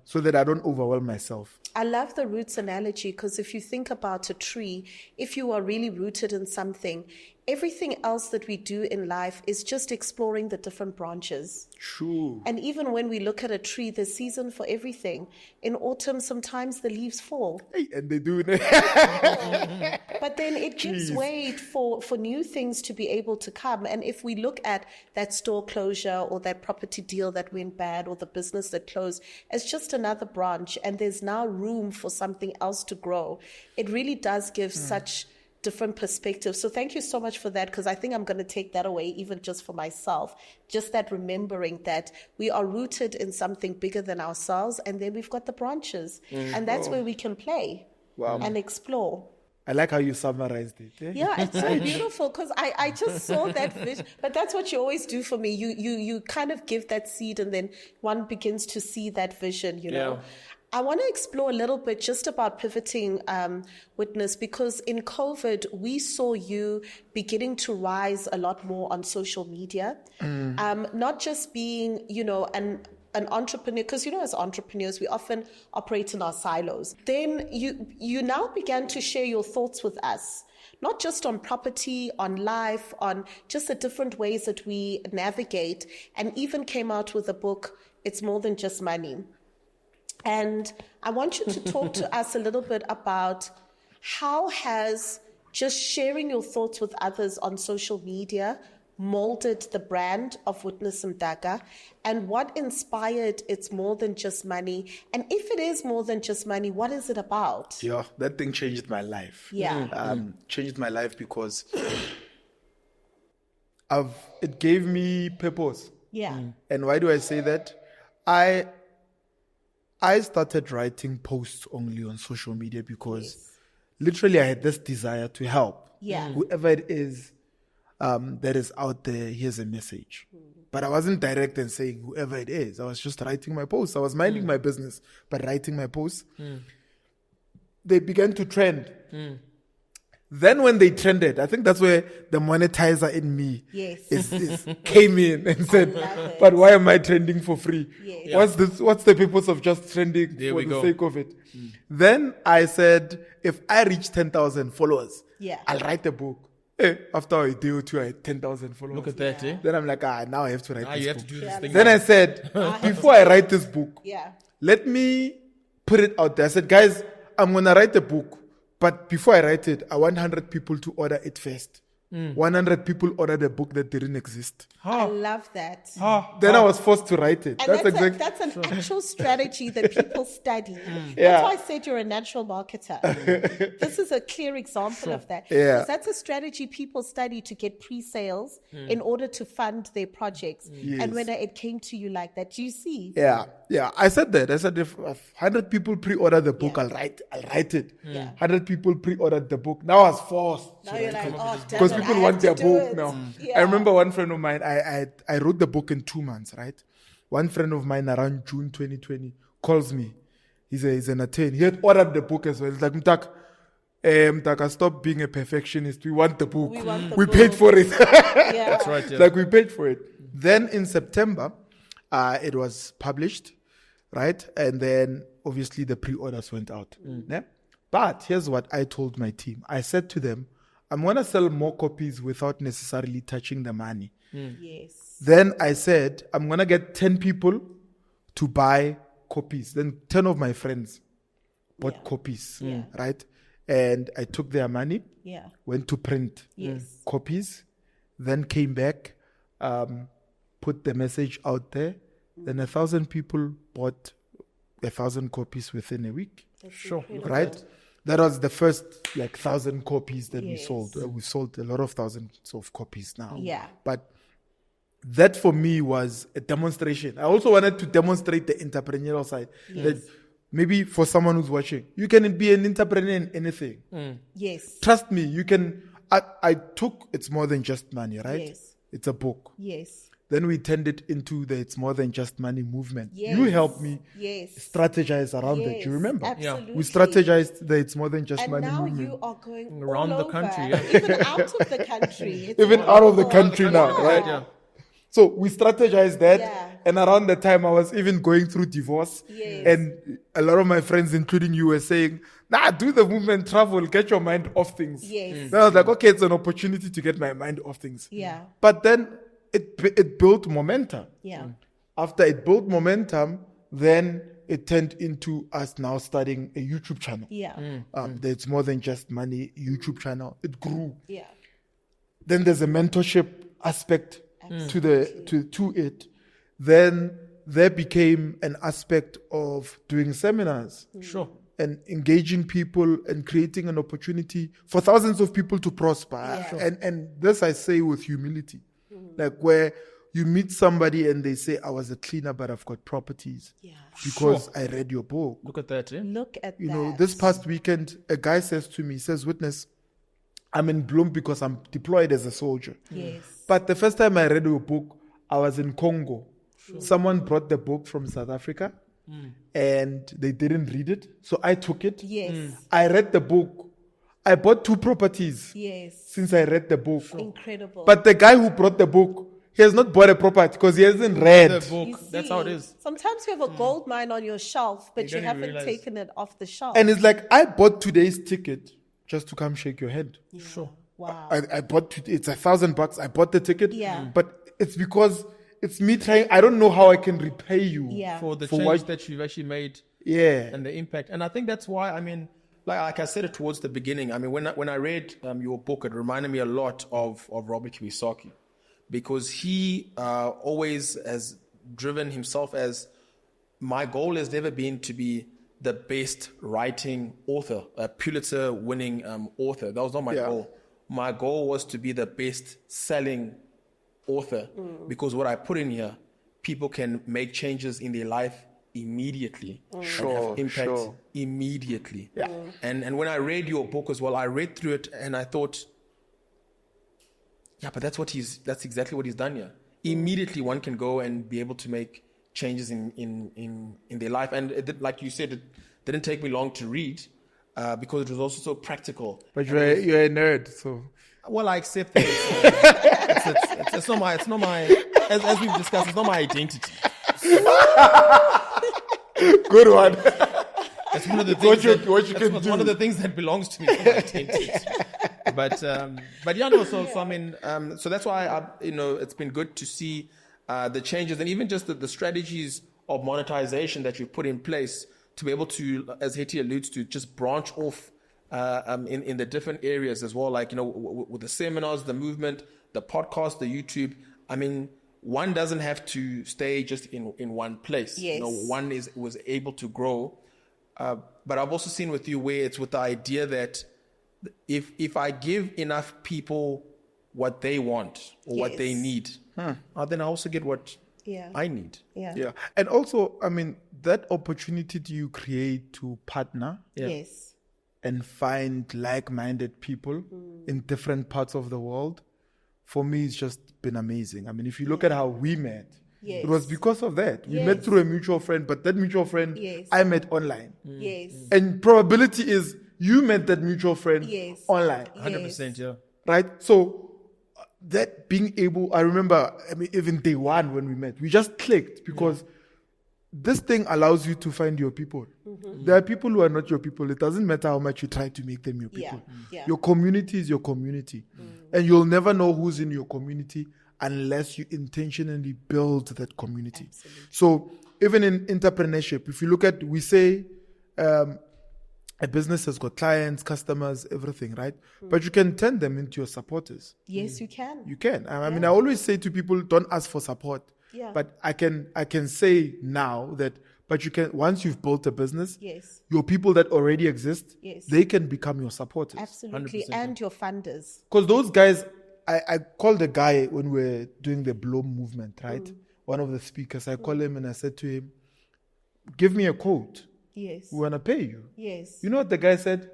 so that I don't overwhelm myself. I love the roots analogy because if you think about a tree, if you are really rooted in something, everything else that we do in life is just exploring the different branches. True. And even when we look at a tree, there's season for everything. In autumn, sometimes the leaves fall. Hey, and they do. But then it gives way for new things to be able to come. And if we look at that store closure or that property deal that went bad or the business that closed as just another branch, and there's now room for something else to grow, it really does give such different perspectives. So thank you so much for that, because I think I'm going to take that away even just for myself, just that remembering that we are rooted in something bigger than ourselves, and then we've got the branches, and that's where we can play and explore. I like how you summarized it. Yeah, it's so beautiful because I just saw that vision. But that's what you always do for me. You kind of give that seed and then one begins to see that vision, you know. I want to explore a little bit just about pivoting, Witness, because in COVID, we saw you beginning to rise a lot more on social media, not just being, you know, an entrepreneur, because, you know, as entrepreneurs, we often operate in our silos. Then you now began to share your thoughts with us, not just on property, on life, on just the different ways that we navigate, and even came out with a book, It's More Than Just Money. And I want you to talk to us a little bit about how has just sharing your thoughts with others on social media molded the brand of Witness Mdaka, and what inspired It's More Than Just Money, and if it is more than just money, what is it about? Yeah, that thing changed my life. Changed my life because it gave me purpose. And why do I say that? I started writing posts only on social media because literally I had this desire to help whoever it is that is out there. Here's a message. But I wasn't direct in saying whoever it is. I was just writing my posts. I was minding my business, but writing my posts. They began to trend. Then when they trended, I think that's where the monetizer in me came in and said, but why am I trending for free? Yes. What's the purpose of just trending for the sake of it? Then I said, if I reach 10,000 followers, I'll write a book. After a day or two, I had 10,000 followers. Look at that, eh? Then I'm like, now I have to write this you have book. to do this thing. Then I said, before I write this book, let me put it out there. I said, guys, I'm going to write a book. But before I write it, I want 100 people to order it first. 100 people ordered a book that didn't exist. I love that. Then I was forced to write it. And that's an actual strategy that people study. That's why I said you're a natural marketer. This is a clear example of that. Because that's a strategy people study to get pre-sales in order to fund their projects. And when it came to you like that, do you see? Yeah. I said that. I said if 100 people pre-order the book, I'll write it. 100 people pre-ordered the book. Now I was forced. Now you're like, because people want their book now. I remember one friend of mine, I wrote the book in 2 months, right? One friend of mine around June 2020 calls me. He's an attorney. He had ordered the book as well. He's like, Mdaka, stop being a perfectionist. We want the book. We paid for it. That's right. Yeah. Like we paid for it. Then in September, it was published, right? And then obviously the pre-orders went out. Yeah? But here's what I told my team. I said to them, I'm going to sell more copies without necessarily touching the money. Yes. Then I said, I'm going to get 10 people to buy copies. Then 10 of my friends bought copies, right? And I took their money, went to print copies, then came back, put the message out there. Then 1,000 people bought 1,000 copies within a week. Right? That was the first 1,000 copies that we sold. We sold a lot of thousands of copies now. But that for me was a demonstration. I also wanted to demonstrate the entrepreneurial side. That maybe for someone who's watching, you can be an entrepreneur in anything. Yes. Trust me, you can. I took It's More Than Just Money, right? Yes. It's a book. Yes. Then we turned it into the It's More Than Just Money movement. You helped me strategize around that. Do you remember? Absolutely. We strategized the It's More Than Just Money movement. And now you are going around all the over, country. even out of the country. Even out of the country now, right? Yeah. So we strategized that. And around the time I was even going through divorce. And a lot of my friends, including you, were saying, do the movement, travel, get your mind off things. Then I was like, okay, it's an opportunity to get my mind off things. But then it built momentum. After it built momentum, then it turned into us now starting a YouTube channel. It's More Than Just Money YouTube channel. It grew. Then there's a mentorship aspect to it. Then there became an aspect of doing seminars. And engaging people and creating an opportunity for thousands of people to prosper. And this I say with humility. Like where you meet somebody and they say, I was a cleaner, but I've got properties because I read your book. Look at that. Look at that. You know, this past weekend, a guy says to me, he says, Witness, I'm in Bloom because I'm deployed as a soldier. But the first time I read your book, I was in Congo. Someone brought the book from South Africa and they didn't read it. So I took it. I read the book. I bought 2 properties since I read the book. Incredible. But the guy who brought the book, he has not bought a property because he hasn't read the book. That's how it is. Sometimes you have a gold mine on your shelf, but you haven't taken it off the shelf. And it's like, I bought today's ticket just to come shake your hand. Wow. I bought it's $1,000. I bought the ticket. But it's because it's me trying. I don't know how I can repay you for the change that you've actually made. And the impact. And I think that's why, I mean, like I said it towards the beginning. I mean, when I read your book, it reminded me a lot of Robert Kiyosaki, because he always has driven himself as, my goal has never been to be the best writing author, a Pulitzer-winning author. That was not my goal. My goal was to be the best selling author, because what I put in here, people can make changes in their life immediately. Have impact immediately. And when I read your book as well, I read through it and I thought, but that's exactly what he's done here. Immediately one can go and be able to make changes in their life. And like you said, it didn't take me long to read. because it was also so practical. But you're a nerd, so. Well, I accept that. It's not my, as we've discussed, it's not my identity. Good one. It's one of the things one of the things that belongs to me, my identity. But yeah, no. So I mean, so that's why it's been good to see the changes and even just the strategies of monetization that you put in place to be able to, as Hetty alludes to, just branch off in the different areas as well. Like with the seminars, the movement, the podcast, the YouTube. I mean, one doesn't have to stay just in one place. Yes. One was able to grow. But I've also seen with you where it's with the idea that if I give enough people what they want or what they need, then I also get what I need. Yeah. And also, I mean, that opportunity you create to partner and find like-minded people in different parts of the world, for me, it's just been amazing. I mean, if you look at how we met, it was because of that. We met through a mutual friend, but that mutual friend I met online. Yes. And probability is you met that mutual friend online. 100%, yeah. Right? So that being able, I remember, I mean, even day one when we met, we just clicked because this thing allows you to find your people. There are people who are not your people. It doesn't matter how much you try to make them your people. Your community is your community. And you'll never know who's in your community unless you intentionally build that community. Absolutely. So even in entrepreneurship, if you look at, we say a business has got clients, customers, everything, right? But you can turn them into your supporters. Yes, you can. You can. I mean, I always say to people, don't ask for support. Yeah. But I can say now that, but you can, once you've built a business, your people that already exist, they can become your supporters. Absolutely. 100%. And your funders. Because those guys, I called a guy when we were doing the Bloom movement, right? One of the speakers, I called him and I said to him, give me a quote. Yes. We want to pay you. Yes. You know what the guy said?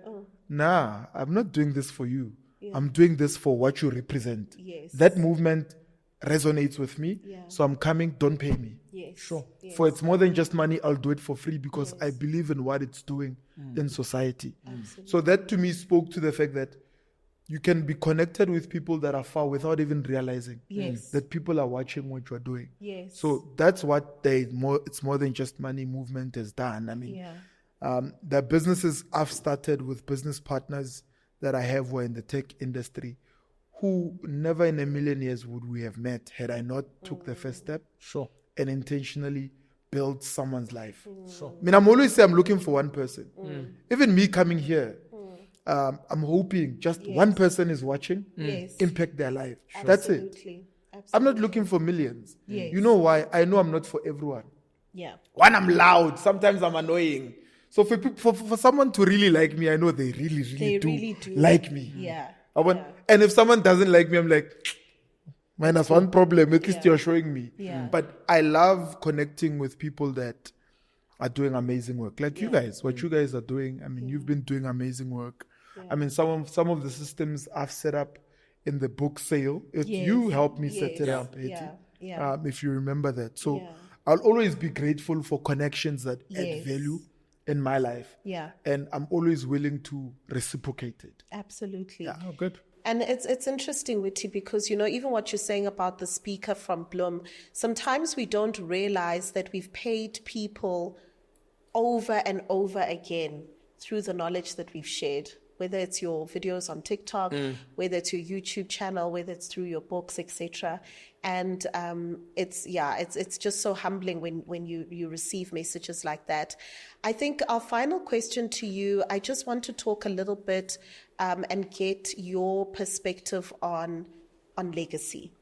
Nah, I'm not doing this for you. I'm doing this for what you represent. Yes. That movement resonates with me. So I'm coming, don't pay me. Yes. Sure. Yes. For it's more than just money, I'll do it for free because I believe in what it's doing in society. Absolutely. So that to me spoke to the fact that you can be connected with people that are far without even realizing that people are watching what you're doing. Yes. So that's what it's more than just money movement has done. I mean, the businesses I've started with business partners that I have were in the tech industry who never in a million years would we have met had I not took the first step and intentionally built someone's life. I mean, I'm always saying I'm looking for one person. Even me coming here, I'm hoping just one person is watching, impact their life. That's it. Absolutely. I'm not looking for millions. You know why? I know I'm not for everyone. Yeah. One, I'm loud. Sometimes I'm annoying. So for someone to really like me, I know they really do like me. Yeah. And if someone doesn't like me, I'm like, minus one problem. At least you're showing me. Yeah. But I love connecting with people that are doing amazing work. Like you guys, what you guys are doing. I mean, you've been doing amazing work. Yeah. I mean, some of the systems I've set up in the book sale, you helped me set it up, Hetty. If you remember that. So I'll always be grateful for connections that add value in my life. Yeah. And I'm always willing to reciprocate it. Absolutely. Yeah. Oh, good. And it's interesting, Witty, because, even what you're saying about the speaker from Bloom, sometimes we don't realize that we've paid people over and over again through the knowledge that we've shared, whether it's your videos on TikTok, whether it's your YouTube channel, whether it's through your books, etc. And it's just so humbling when you receive messages like that. I think our final question to you, I just want to talk a little bit and get your perspective on legacy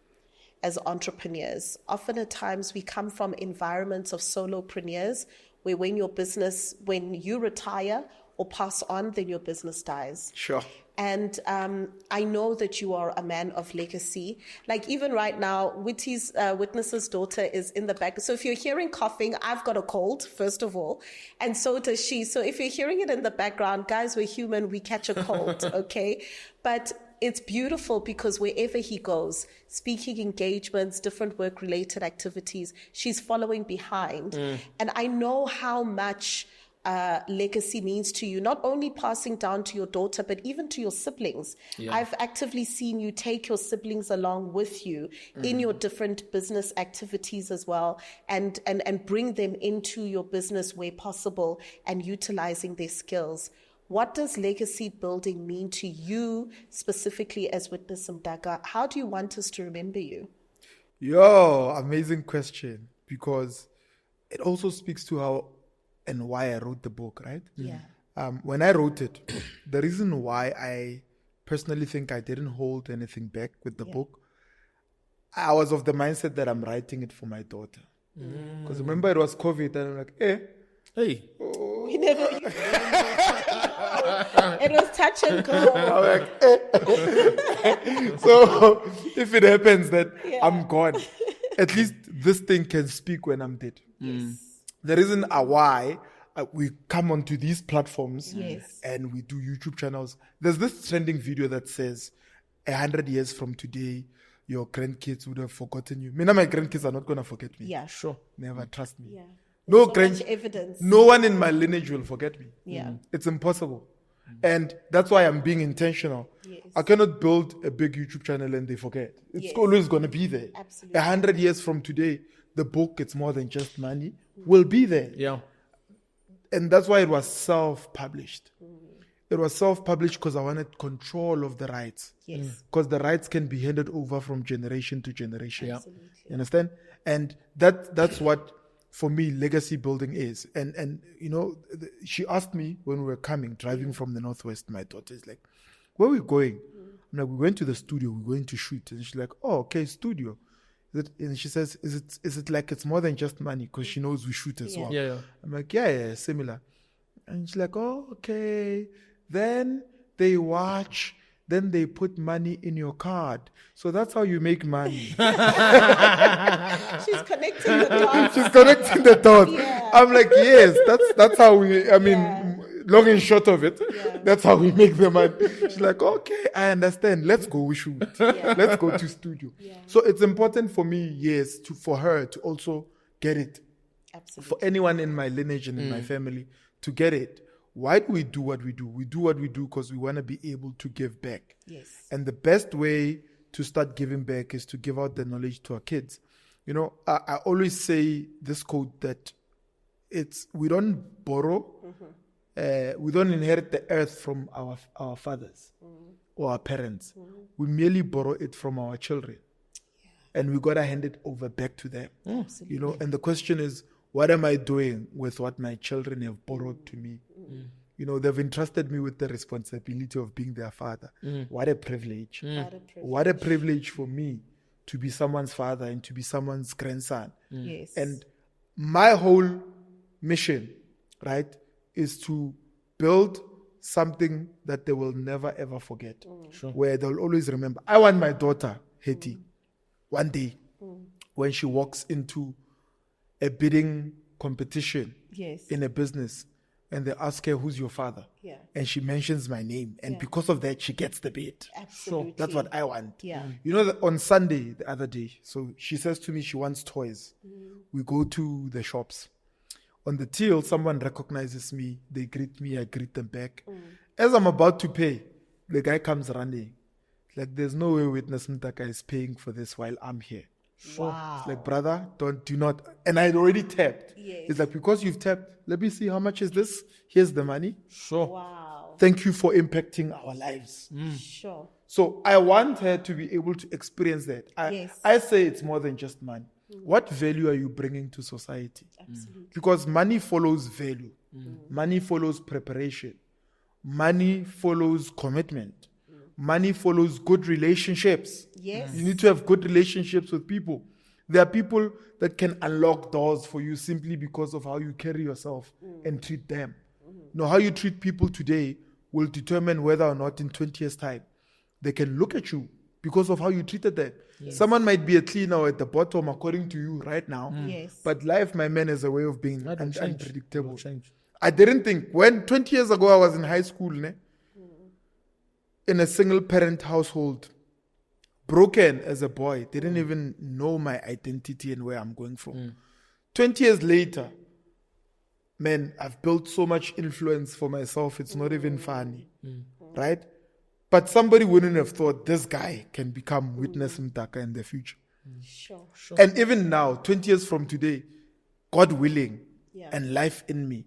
as entrepreneurs. Often at times we come from environments of solopreneurs where when you retire or pass on, then your business dies. Sure. And I know that you are a man of legacy. Like even right now, Witness's daughter is in the back. So if you're hearing coughing, I've got a cold, first of all. And so does she. So if you're hearing it in the background, guys, we're human. We catch a cold, okay? But it's beautiful because wherever he goes, speaking engagements, different work-related activities, she's following behind. And I know how much legacy means to you, not only passing down to your daughter, but even to your siblings. Yeah. I've actively seen you take your siblings along with you in your different business activities as well, and bring them into your business where possible and utilizing their skills. What does legacy building mean to you specifically as Witness Mdaka? How do you want us to remember you? Yo, amazing question, because it also speaks to how and why I wrote the book, right? Yeah. When I wrote it, the reason why I personally think I didn't hold anything back with the book, I was of the mindset that I'm writing it for my daughter. Because remember, it was COVID, and I'm like, Hey. We never. It was touch and go. I'm like, So if it happens that I'm gone, at least this thing can speak when I'm dead. The reason why we come onto these platforms and we do YouTube channels, there's this trending video that says 100 years from today, your grandkids would have forgotten you. My grandkids are not going to forget me. Yeah. Sure. Never, trust me. Yeah. No So much evidence. No one in my lineage will forget me. Yeah. It's impossible. And that's why I'm being intentional. Yes. I cannot build a big YouTube channel and they forget. It's always going to be there. Absolutely. 100 years from today, the book, It's More Than Just Money, will be there. Yeah. And that's why it was self-published. It was self-published because I wanted control of the rights. Yes. Because the rights can be handed over from generation to generation. Yeah. Absolutely. You understand? And that's what, for me, legacy building is. And you know, she asked me when we were driving from the Northwest, my daughter is like, where are we going? I'm like, we went to the studio, we're going to shoot. And she's like, oh, okay, studio. And she says, is it like It's More Than Just Money? Because she knows we shoot as well. Yeah. I'm like, yeah, similar. And she's like, oh, okay. Then they watch, then they put money in your card. So that's how you make money. She's connecting the dots. She's connecting the dots. Yeah. I'm like, yes, that's how we, long and short of it, that's how we make the money. She's like, okay, I understand. Let's go, we shoot. Let's go to studio. Yeah. So it's important for me, for her to also get it. Absolutely. For anyone in my lineage and in my family to get it. Why do we do what we do? We do what we do because we want to be able to give back. Yes. And the best way to start giving back is to give out the knowledge to our kids. You know, I always say this quote that we don't borrow, we don't inherit the earth from our fathers or our parents. We merely borrow it from our children. Yeah. And we got to hand it over back to them. Absolutely. You know, and the question is, what am I doing with what my children have borrowed to me? You know, they've entrusted me with the responsibility of being their father. What a privilege. What a privilege for me to be someone's father and to be someone's grandson. Yes. And my whole mission, right, is to build something that they will never ever forget. Sure. Where they'll always remember. I want my daughter, Hetty, one day when she walks into a bidding competition in a business and they ask her, who's your father? Yeah. And she mentions my name. And because of that, she gets the bid. Absolutely. That's what I want. Yeah. You know, on Sunday, the other day, so she says to me she wants toys. We go to the shops. On the till, someone recognizes me. They greet me. I greet them back. As I'm about to pay, the guy comes running. Like, there's no way Witness Mdaka is paying for this while I'm here. Wow. It's like, brother, do not. And I'd already tapped. Yes. It's like, because you've tapped, let me see how much is this. Here's the money. Sure. Wow. Thank you for impacting our lives. Sure. So I want her to be able to experience that. I say it's more than just money. What value are you bringing to society? Absolutely. Because money follows value. Money follows preparation. Money follows commitment. Money follows good relationships. Yes. You need to have good relationships with people. There are people that can unlock doors for you simply because of how you carry yourself and treat them. Now, how you treat people today will determine whether or not in 20 years' time they can look at you because of how you treated them. Yes. Someone might be a cleaner at the bottom according to you right now. Yes. But life, my man, is a way of being That will change. unpredictable. That will change. I didn't think, when 20 years ago I was in high school, in a single parent household, broken as a boy, didn't even know my identity and where I'm going from. 20 years later, man, I've built so much influence for myself, it's not even funny. Right? But somebody wouldn't have thought this guy can become Witness Mdaka in the future. Sure. And even now, 20 years from today, God willing, and life in me,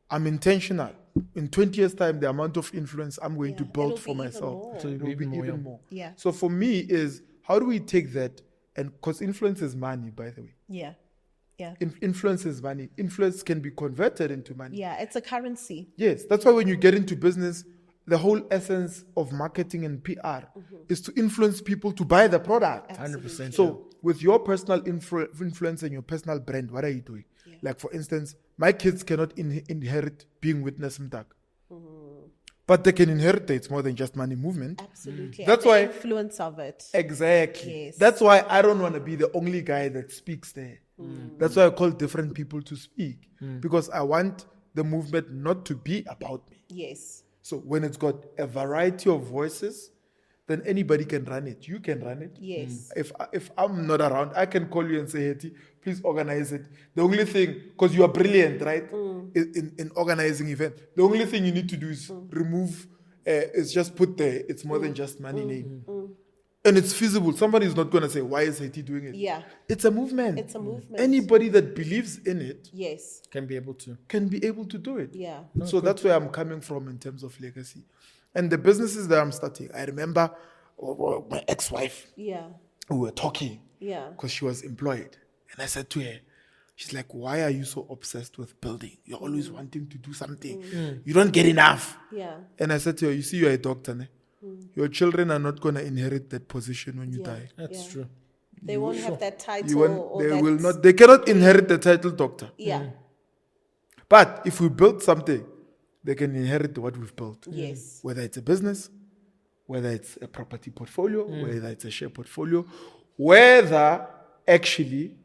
I'm intentional. In 20 years' time, the amount of influence I'm going to build for myself, so it will be even more. Yeah. So for me is, how do we take that? And because influence is money, by the way. Yeah. Yeah. Influence is money. Influence can be converted into money. Yeah. It's a currency. Yes. That's why when you get into business, the whole essence of marketing and PR is to influence people to buy the product. 100%. So with your personal influence and your personal brand, what are you doing? Yeah. Like, for instance, my kids cannot inherit being Witness Mdaka. But they can inherit it. It's more than just money movement. Absolutely. That's and why the influence of it. Exactly. Yes. That's why I don't want to be the only guy that speaks there. That's why I call different people to speak. Because I want the movement not to be about me. Yes. So when it's got a variety of voices, then anybody can run it. You can run it. Yes. If I'm not around, I can call you and say, Hetty, please organize it. The only thing, because you are brilliant, right? In organizing events. The only thing you need to do is remove, is just put there, it's more than just money name. And it's feasible. Somebody is not going to say, why is Hetty doing it? Yeah. It's a movement. It's a movement. Anybody that believes in it Yes. Can be able to. do it. Yeah. So that's where I'm coming from in terms of legacy. And the businesses that I'm starting, I remember my ex-wife, Yeah. we were talking Yeah. because she was employed. And I said to her, she's like, why are you so obsessed with building? You're always wanting to do something. You don't get enough. Yeah. And I said to her, you see, you're a doctor. Ne? Your children are not going to inherit that position when you Yeah. die. That's true. They won't have that title. They that, will not. They cannot inherit the title doctor. Yeah. But if we build something, they can inherit what we've built. Yes. Whether it's a business, whether it's a property portfolio, whether it's a share portfolio, whether actually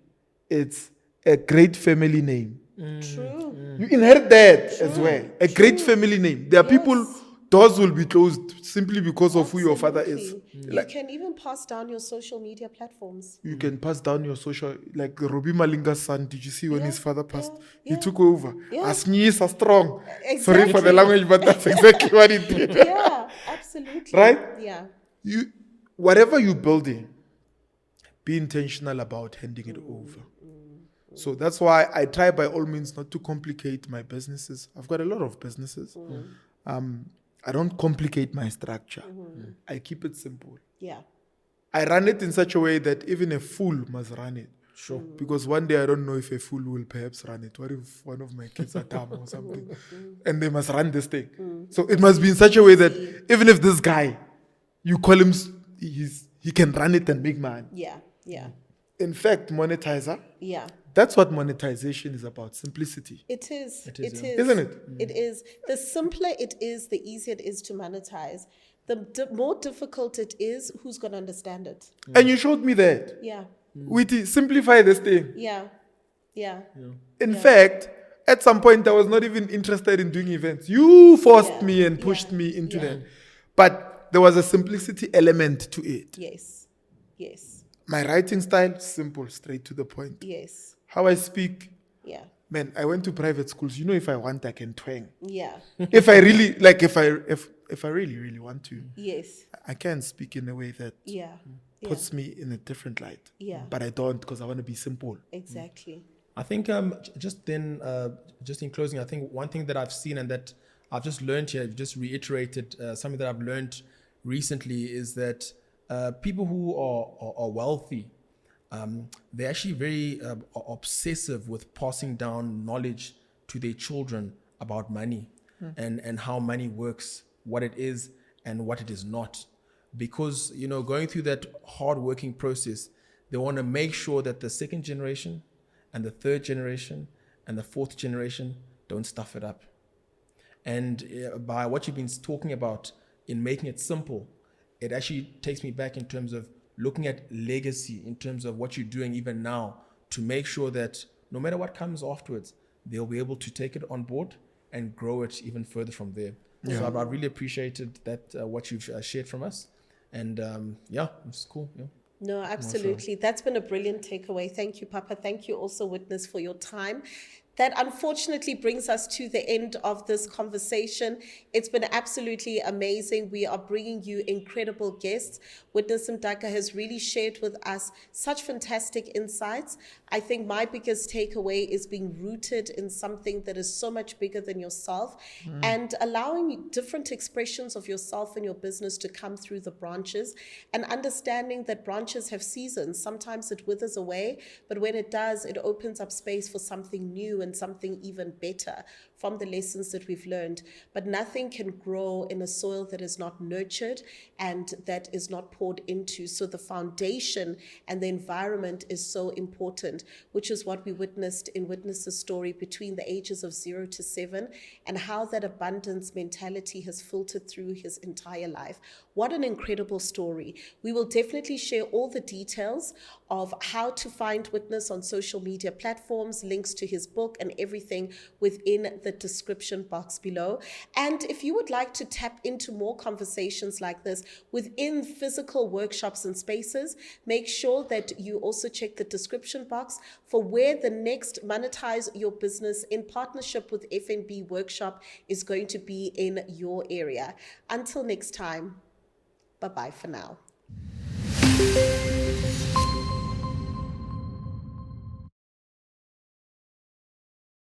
it's a great family name. True. You inherit that as well. A great family name. There are people, doors will be closed simply because of who your father is. Absolutely. Like, you can even pass down your social media platforms. you can pass down your social, like Robbie Malinga's son. Did you see when his father passed? yeah. He took over. Yeah. Asnyis are strong. Exactly. Sorry for the language, but that's exactly what he did. Yeah, absolutely. Right? Yeah. Whatever you're building, be intentional about handing it over. So that's why I try by all means not to complicate my businesses. I've got a lot of businesses. I don't complicate my structure. I keep it simple. Yeah. I run it in such a way that even a fool must run it. Sure. Because one day I don't know if a fool will perhaps run it. What if one of my kids are dumb or something? And they must run this thing. So it must be in such a way that even if this guy, you call him, he can run it and make money. Yeah. Yeah. In fact, monetizer, Yeah. that's what monetization is about, simplicity. It is. It is. Isn't it? It is. The simpler it is, the easier it is to monetize. The more difficult it is, who's going to understand it? And you showed me that. Yeah. Witty, simplify this thing. Yeah. Yeah. In fact, at some point, I was not even interested in doing events. You forced me and pushed me into that. But there was a simplicity element to it. Yes. Yes. My writing style, simple, straight to the point. Yes. How I speak, Yeah. man, I went to private schools. You know, if I want, I can twang. Yeah. If I really, like, if I really, really want to, Yes. I can speak in a way that Yeah. puts me in a different light. Yeah. But I don't, because I want to be simple. Exactly. I think just in closing, I think one thing that I've seen and that I've just learned here, just reiterated something that I've learned recently is that people who are wealthy, they're actually very obsessive with passing down knowledge to their children about money and how money works, what it is and what it is not. Because, going through that hard working process, they want to make sure that the second generation and the third generation and the fourth generation don't stuff it up. And by what you've been talking about in making it simple, it actually takes me back in terms of looking at legacy, in terms of what you're doing even now to make sure that no matter what comes afterwards, they'll be able to take it on board and grow it even further from there. So I've really appreciated that, what you've shared from us. And it's cool. Yeah. No, absolutely. That's been a brilliant takeaway. Thank you, Papa. Thank you also, Witness, for your time. that unfortunately brings us to the end of this conversation. It's been absolutely amazing. We are bringing you incredible guests. Witness Mdaka has really shared with us such fantastic insights. I think my biggest takeaway is being rooted in something that is so much bigger than yourself and allowing different expressions of yourself and your business to come through the branches, and understanding that branches have seasons. Sometimes it withers away, but when it does, it opens up space for something new and something even better from the lessons that we've learned. But nothing can grow in a soil that is not nurtured and that is not poured into. So the foundation and the environment is so important, which is what we witnessed in Witness's story between the ages of 0 to 7, and how that abundance mentality has filtered through his entire life. What an incredible story. We will definitely share all the details of how to find Witness on social media platforms, links to his book and everything within the description box below. And if you would like to tap into more conversations like this within physical workshops and spaces, make sure that you also check the description box for where the next Monetize Your Business in partnership with FNB workshop is going to be in your area. Until next time, bye-bye for now.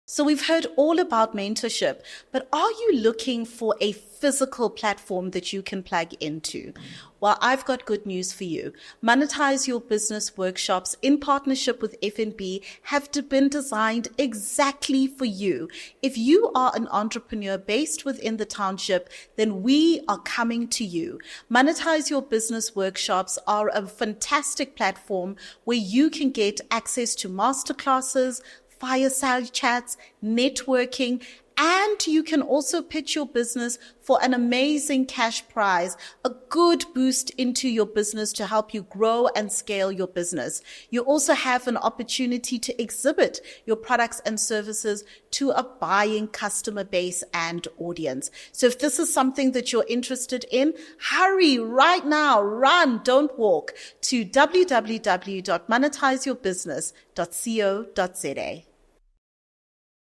So we've heard all about mentorship, but are you looking for a physical platform that you can plug into? Well, I've got good news for you. Monetize Your Business workshops in partnership with FNB have been designed exactly for you. If you are an entrepreneur based within the township, then we are coming to you. Monetize Your Business workshops are a fantastic platform where you can get access to masterclasses, fireside chats, networking, and you can also pitch your business for an amazing cash prize, a good boost into your business to help you grow and scale your business. You also have an opportunity to exhibit your products and services to a buying customer base and audience. So if this is something that you're interested in, hurry right now, run, don't walk to www.monetizeyourbusiness.co.za.